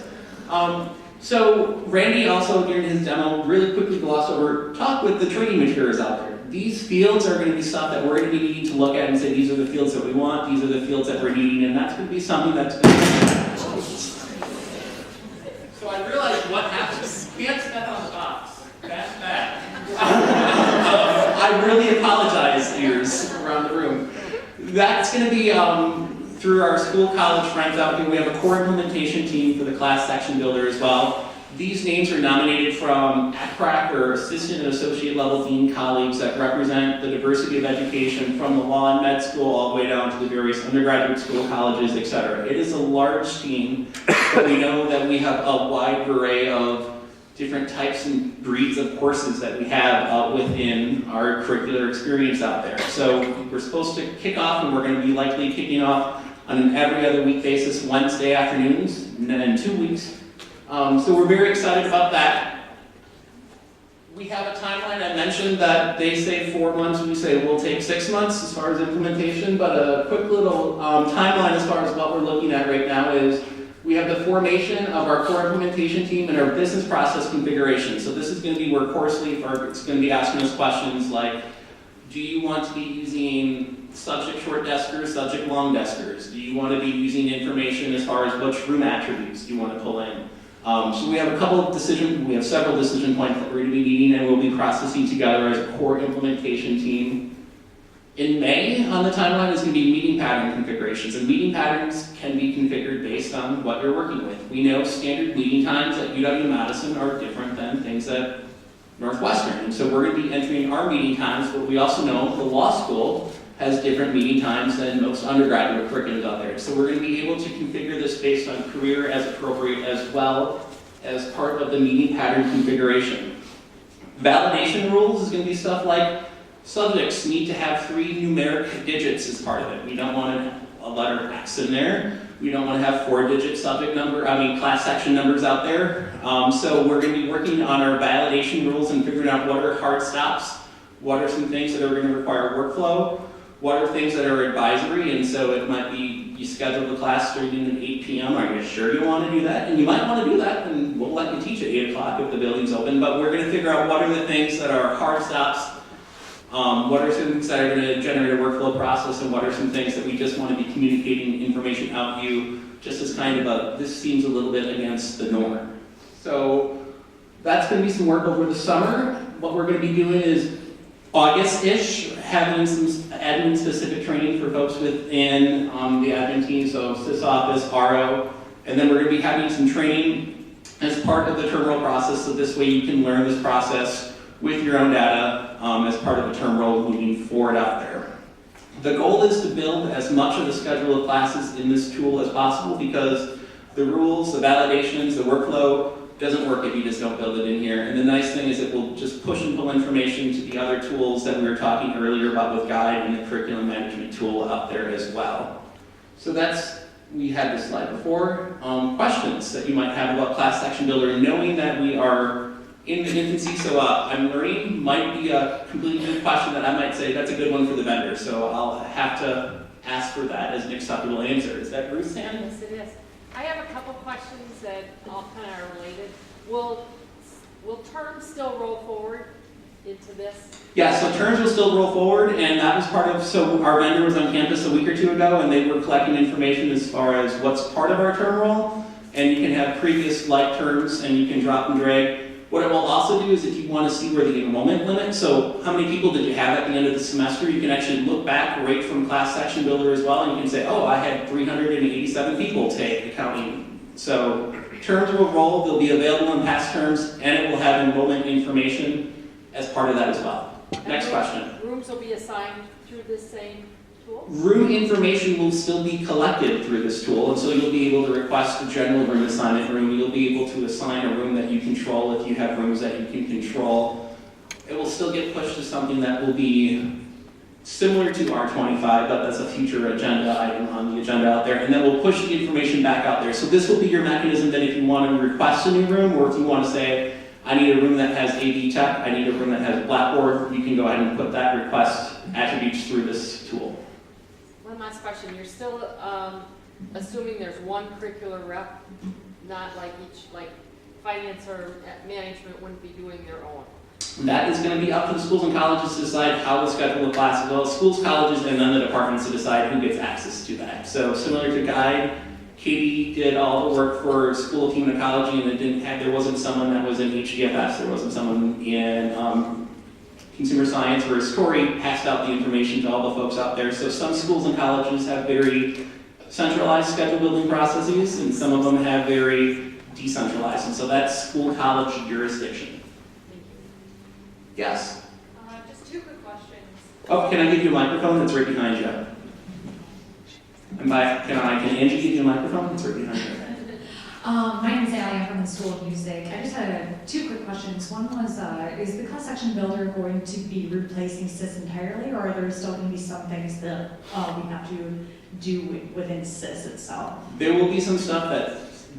So Randy also, during his demo, really quickly glossed over, talk with the training materials out there. These fields are going to be stuff that we're going to be needing to look at and say, these are the fields that we want, these are the fields that we're needing, and that's going to be something that's going to... So I realized what happens. We had to step on the box. That's bad. I really apologize, ears around the room. That's going to be through our school college friends out here. We have a core implementation team for the class section builder as well. These names are nominated from ACRAC, or assistant and associate level dean colleagues that represent the diversity of education from the law and med school all the way down to the various undergraduate school colleges, et cetera. It is a large team, but we know that we have a wide array of different types and breeds of courses that we have within our curricular experience out there. So we're supposed to kick off, and we're going to be likely kicking off on an every other week basis, Wednesday afternoons, and then in 2 weeks. So we're very excited about that. We have a timeline. I mentioned that they say 4 months, we say we'll take 6 months as far as implementation, but a quick little timeline as far as what we're looking at right now is we have the formation of our core implementation team and our business process configuration. So this is going to be where CourseLeaf it's going to be asking us questions like, do you want to be using subject short deskers, subject long deskers? Do you want to be using information as far as which room attributes do you want to pull in? So we have several decision points that we're going to be meeting, and we'll be processing together as a core implementation team. In May, on the timeline, is going to be meeting pattern configurations, and meeting patterns can be configured based on what you're working with. We know standard meeting times at UW-Madison are different than things at Northwestern, and so we're going to be entering our meeting times, but we also know the law school has different meeting times than most undergraduate curriculums out there. So we're going to be able to configure this based on career as appropriate, as well as part of the meeting pattern configuration. Validation rules is going to be stuff like subjects need to have 3 numeric digits as part of it. We don't want a letter X in there. We don't want to have 4-digit class section numbers out there. So we're going to be working on our validation rules and figuring out what are hard stops, what are some things that are going to require workflow, what are things that are advisory, and so it might be you schedule the class starting at 8 p.m. Are you sure you want to do that? And you might want to do that, and we'll let you teach at 8 o'clock if the building's open, but we're going to figure out what are the things that are hard stops, what are some things that are going to generate a workflow process, and what are some things that we just want to be communicating information out to you, just as kind of this seems a little bit against the norm. So that's going to be some work over the summer. What we're going to be doing is August-ish, having some admin-specific training for folks within the admin team, so sysoffice, RO, and then we're going to be having some training as part of the term roll process, so this way you can learn this process with your own data as part of the term roll moving forward out there. The goal is to build as much of the schedule of classes in this tool as possible, because the rules, the validations, the workflow doesn't work if you just don't build it in here. And the nice thing is it will just push and pull information to the other tools that we were talking earlier about with Guide and the curriculum management tool out there as well. So we had this slide before. Questions that you might have about Class Section Builder, knowing that we are in the infancy, so I'm learning might be a completely good question that I might say that's a good one for the vendor. So I'll have to ask for that as an acceptable answer. Is that Ruth's hand? Yes, it is. I have a couple questions that all kind of are related. Will terms still roll forward into this? Yeah, so terms will still roll forward, and that was part of, so our vendor was on campus a week or 2 ago, and they were collecting information as far as what's part of our term roll, and you can have previous like terms, and you can drop and drag. What it will also do is if you want to see where the enrollment limit, so how many people did you have at the end of the semester, you can actually look back right from Class Section Builder as well, and you can say, oh, I had 387 people take accounting. So terms will roll, they'll be available in past terms, and it will have enrollment information as part of that as well. Next question. Rooms will be assigned through this same tool? Room information will still be collected through this tool, and so you'll be able to request a general room assignment room. You'll be able to assign a room that you control if you have rooms that you can control. It will still get pushed to something that will be similar to R25, but that's a future agenda item on the agenda out there, and then we'll push the information back out there. So this will be your mechanism that if you want to request a new room, or if you want to say, I need a room that has AV tech, I need a room that has Blackboard, you can go ahead and put that request attributes through this tool. One last question. You're still assuming there's one curricular rep, not like finance or management wouldn't be doing their own? That is going to be up to the schools and colleges to decide how to schedule the class, as well as schools, colleges, and then the departments to decide who gets access to that. So similar to Guide, Katie did all the work for School of Human Ecology, and there wasn't someone that was in HDFS, there wasn't someone in Consumer Science, whereas Tori passed out the information to all the folks out there. So some schools and colleges have very centralized schedule building processes, and some of them have very decentralized, and so that's school college jurisdiction. Yes? Just two quick questions. Oh, can I give you a microphone? It's right behind you. Can Angie give you a microphone? It's right behind you. My name is Allie, I'm from the School of Music. I just had two quick questions. One was, is the class section builder going to be replacing SIS entirely, or are there still going to be some things that we have to do within SIS itself? There will be some stuff that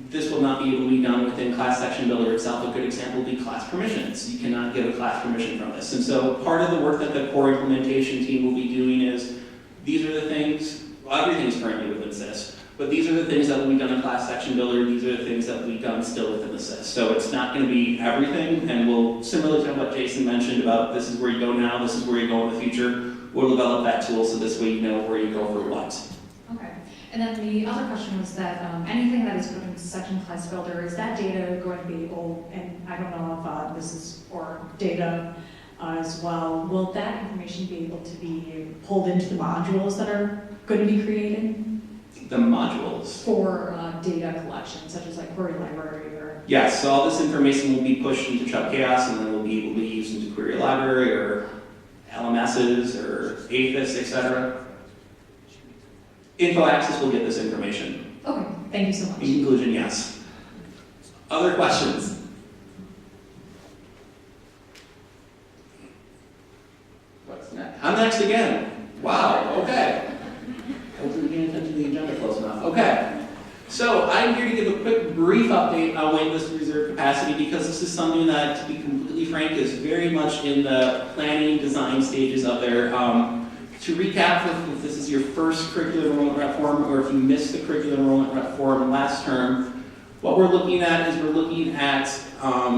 this will not be able to be done within class section builder itself. A good example would be class permissions. You cannot get a class permission from this. And so part of the work that the core implementation team will be doing is, these are the things, well, everything is currently within SIS, but these are the things that will be done in class section builder, these are the things that will be done still within the SIS. So it's not going to be everything, and we'll, similar to what Jason mentioned about this is where you go now, this is where you go in the future, we'll develop that tool so this way you know where you go for what. Okay. And then the other question was that anything that is put into section class builder, is that data going to be able, and I don't know if this is for data as well, will that information be able to be pulled into the modules that are going to be created? The modules. For data collection, such as like query library or... Yes, so all this information will be pushed into Chubb Chaos and then will be able to be used into query library or LMSs or APHIS, etc. Info Access will get this information. Okay, thank you so much. In conclusion, yes. Other questions? What's next? I'm next again. Wow, okay. I wasn't paying attention to the agenda close enough. Okay. So I'm here to give a quick brief update on waitlist reserve capacity because this is something that, to be completely frank, is very much in the planning design stages of there. To recap, if this is your first curricular enrollment rep form or if you missed the curricular enrollment rep form last term, what we're looking at is we're looking at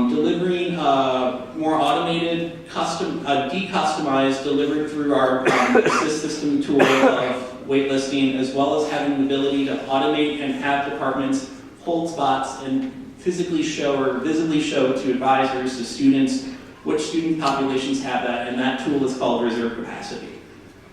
delivering more automated, decustomized, delivered through our assist system tool of waitlisting, as well as having the ability to automate and have departments hold spots and physically show or visibly show to advisors, to students, which student populations have that, and that tool is called reserve capacity.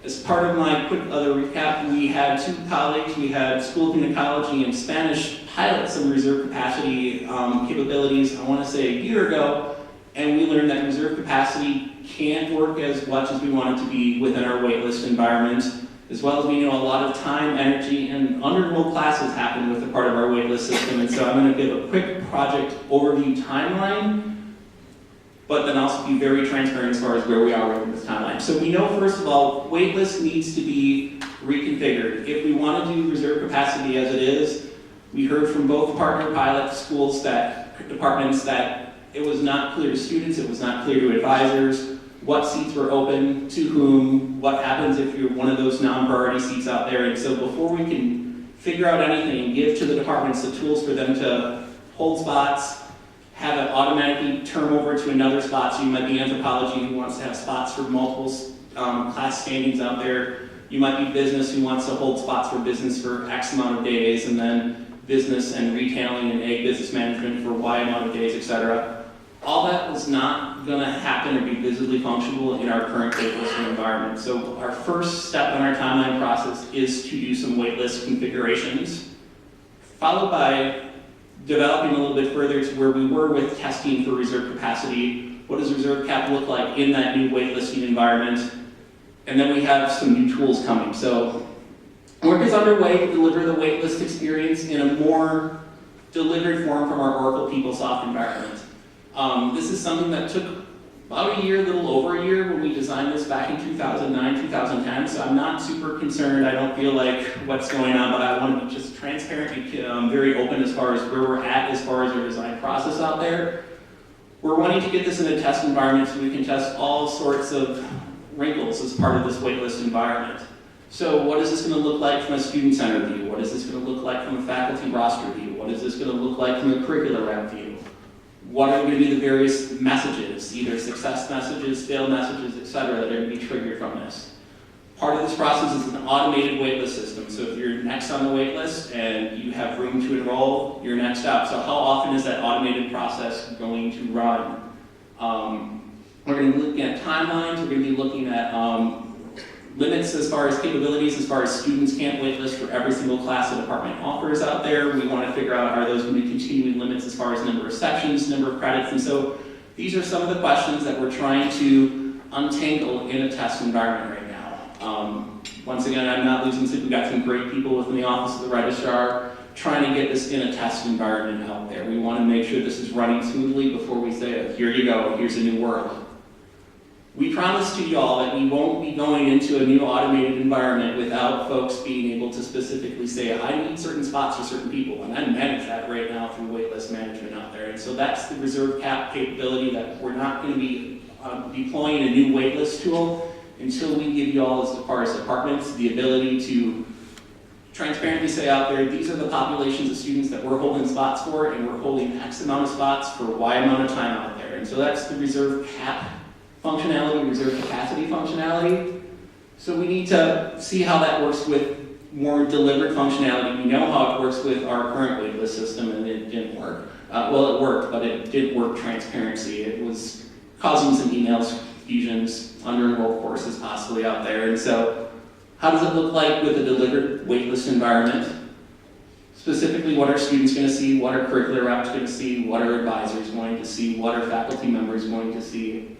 As part of my quick other recap, we had two colleagues, we had School of Communicology and Spanish pilot some reserve capacity capabilities, I want to say a year ago, and we learned that reserve capacity can't work as much as we want it to be within our waitlist environment, as well as we know a lot of time, energy, and under-enrolled classes happen with a part of our waitlist system, and so I'm going to give a quick project overview timeline, but then also be very transparent as far as where we are with this timeline. So we know, first of all, waitlist needs to be reconfigured. If we want to do reserve capacity as it is, we heard from both partner pilot schools departments that it was not clear to students, it was not clear to advisors, what seats were open, to whom, what happens if you're one of those non-priority seats out there. And so before we can figure out anything, give to the departments the tools for them to hold spots, have it automatically turn over to another spot. So you might be anthropology who wants to have spots for multiple class standings out there. You might be business who wants to hold spots for business for X amount of days, and then business and retailing and ag business management for Y amount of days, etc. All that was not going to happen or be visibly functional in our current waitlist environment. So our first step in our timeline process is to do some waitlist configurations, followed by developing a little bit further to where we were with testing for reserve capacity. What does reserve cap look like in that new waitlisting environment? And then we have some new tools coming. So work is underway to deliver the waitlist experience in a more delivered form from our Oracle PeopleSoft environment. This is something that took about a year, a little over a year when we designed this back in 2009, 2010, so I'm not super concerned. I don't feel like what's going on, but I want to be just transparent, very open as far as where we're at as far as our design process out there. We're wanting to get this in a test environment so we can test all sorts of wrinkles as part of this waitlist environment. So what is this going to look like from a student-centered view? What is this going to look like from a faculty roster view? What is this going to look like from a curricular rep view? What are going to be the various messages, either success messages, fail messages, etc., that are going to be triggered from this? Part of this process is an automated waitlist system. So if you're next on the waitlist and you have room to enroll, you're next up. So how often is that automated process going to run? We're going to be looking at timelines. We're going to be looking at limits as far as capabilities, as far as students can't waitlist for every single class the department offers out there. We want to figure out, are those going to be continuing limits as far as number of sections, number of credits, and so these are some of the questions that we're trying to untangle in a test environment right now. Once again, I'm not losing sleep. We've got some great people within the office of the registrar trying to get this in a test environment out there. We want to make sure this is running smoothly before we say, here you go, here's a new world. We promise to y'all that we won't be going into a new automated environment without folks being able to specifically say, I need certain spots for certain people, and I manage that right now through waitlist management out there. And so that's the reserve cap capability that we're not going to be deploying a new waitlist tool until we give y'all, as far as departments, the ability to transparently say out there, these are the populations of students that we're holding spots for, and we're holding X amount of spots for Y amount of time out there. And so that's the reserve cap functionality, reserve capacity functionality. So we need to see how that works with more delivered functionality. We know how it works with our current waitlist system, and it didn't work. Well, it worked, but it didn't work transparency. It was causing some emails, confusions, under-enrolled courses possibly out there. And so how does it look like with a delivered waitlist environment? Specifically, what are students going to see? What are curricular reps going to see? What are advisors going to see? What are faculty members going to see?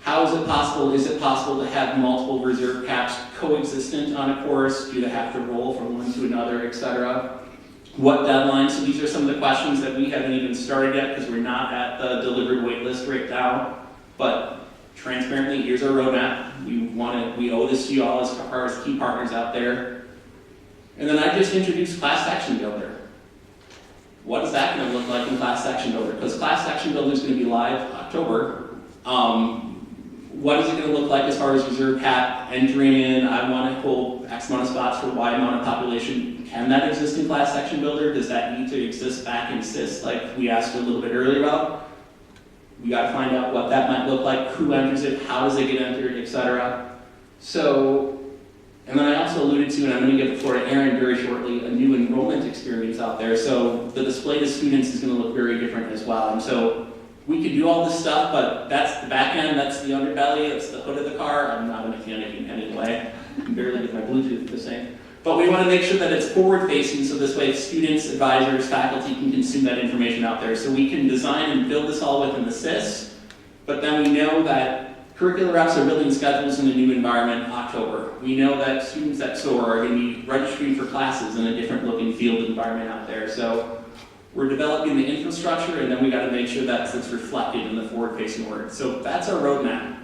How is it possible? Is it possible to have multiple reserve caps coexistent on a course? Do they have to roll from one to another, etc.? What deadlines? So these are some of the questions that we haven't even started yet because we're not at the delivered waitlist right now. But transparently, here's our roadmap. We owe this to you all as far as key partners out there. And then I just introduced Class Action Builder. What is that going to look like in Class Action Builder? Because Class Action Builder is going to be live October. What is it going to look like as far as reserve cap, entering in, I want to hold X amount of spots for Y amount of population? Can that exist in Class Action Builder? Does that need to exist back in SIS like we asked a little bit earlier about? We got to find out what that might look like, who enters it, how does it get entered, etc. So, and then I also alluded to, and I'm going to give the floor to Aaron very shortly, a new enrollment experience out there. So the display to students is going to look very different as well. And so we can do all this stuff, but that's the back end, that's the underbelly, that's the hood of the car. I'm not a mechanic in any way. I can barely get my Bluetooth to sync. But we want to make sure that it's forward-facing, so this way students, advisors, faculty can consume that information out there. So we can design and build this all within the SIS, but then we know that curricular reps are building schedules in a new environment in October. We know that students at SOAR are going to be registering for classes in a different look and feel environment out there. So we're developing the infrastructure, and then we got to make sure that it's reflected in the forward-facing work. So that's our roadmap.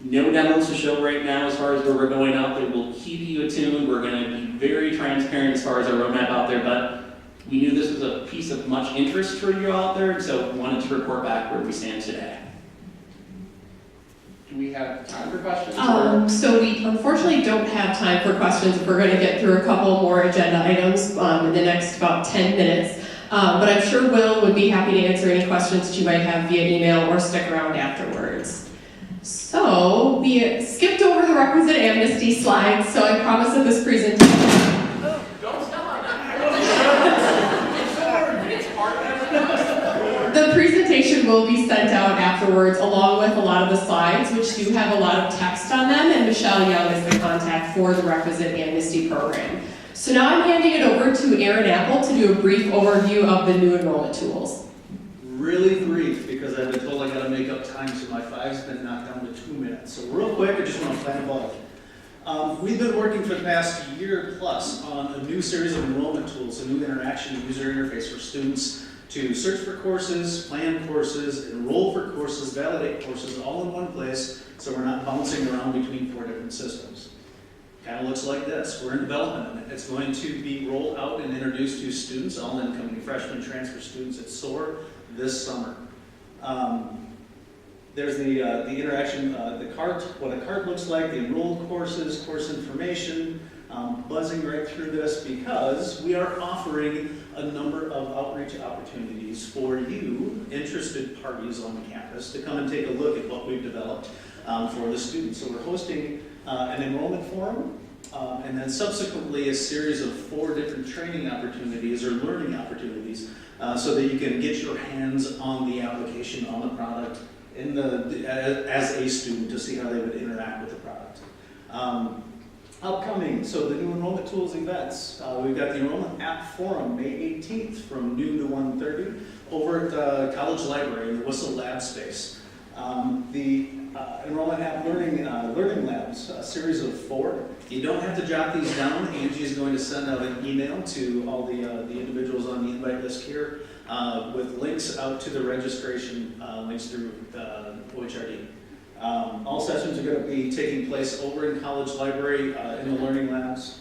No demos to show right now as far as where we're going out there. We'll keep you attuned. We're going to be very transparent as far as our roadmap out there, but we knew this was a piece of much interest for you out there, and so wanted to report back where we stand today. Do we have time for questions? So we unfortunately don't have time for questions. We're going to get through a couple more agenda items in the next about 10 minutes. But I'm sure Will would be happy to answer any questions that you might have via email or stick around afterwards. So, we skipped over the requisite amnesty slides, so I promise that this presentation... Don't stop on that. The presentation will be sent out afterwards, along with a lot of the slides, which do have a lot of text on them, and Michelle Young is the contact for the requisite amnesty program. So now I'm handing it over to Aaron Apple to do a brief overview of the new enrollment tools. Really brief, because I've been told I gotta make up time, so my 5's been knocked down to 2 minutes. So real quick, I just want to plan a budget. We've been working for the past year plus on a new series of enrollment tools, a new interaction user interface for students to search for courses, plan courses, enroll for courses, validate courses, all in one place, so we're not bouncing around between 4 different systems. Kind of looks like this. We're in development on it. It's going to be rolled out and introduced to students, all incoming freshmen transfer students at SOAR this summer. There's the interaction, the cart, what a cart looks like, the enrolled courses, course information, buzzing right through this because we are offering a number of outreach opportunities for you, interested parties on campus, to come and take a look at what we've developed for the students. So we're hosting an enrollment forum, and then subsequently a series of 4 different training opportunities or learning opportunities so that you can get your hands on the application, on the product, as a student to see how they would interact with the product. Upcoming, so the new enrollment tools events. We've got the Enrollment App Forum, May 18th from noon to 1:30 over at the College Library in the Whistle Lab space. The Enrollment App Learning Labs, a series of 4. You don't have to jot these down. Angie is going to send out an email to all the individuals on the invite list here with links out to the registration links through OHRD. All sessions are going to be taking place over in College Library in the Learning Labs.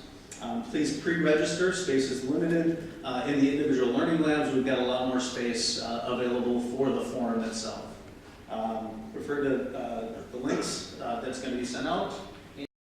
Please pre-register, space is limited. In the individual Learning Labs, we've got a lot more space available for the forum itself. Refer to the links that's going to be sent out.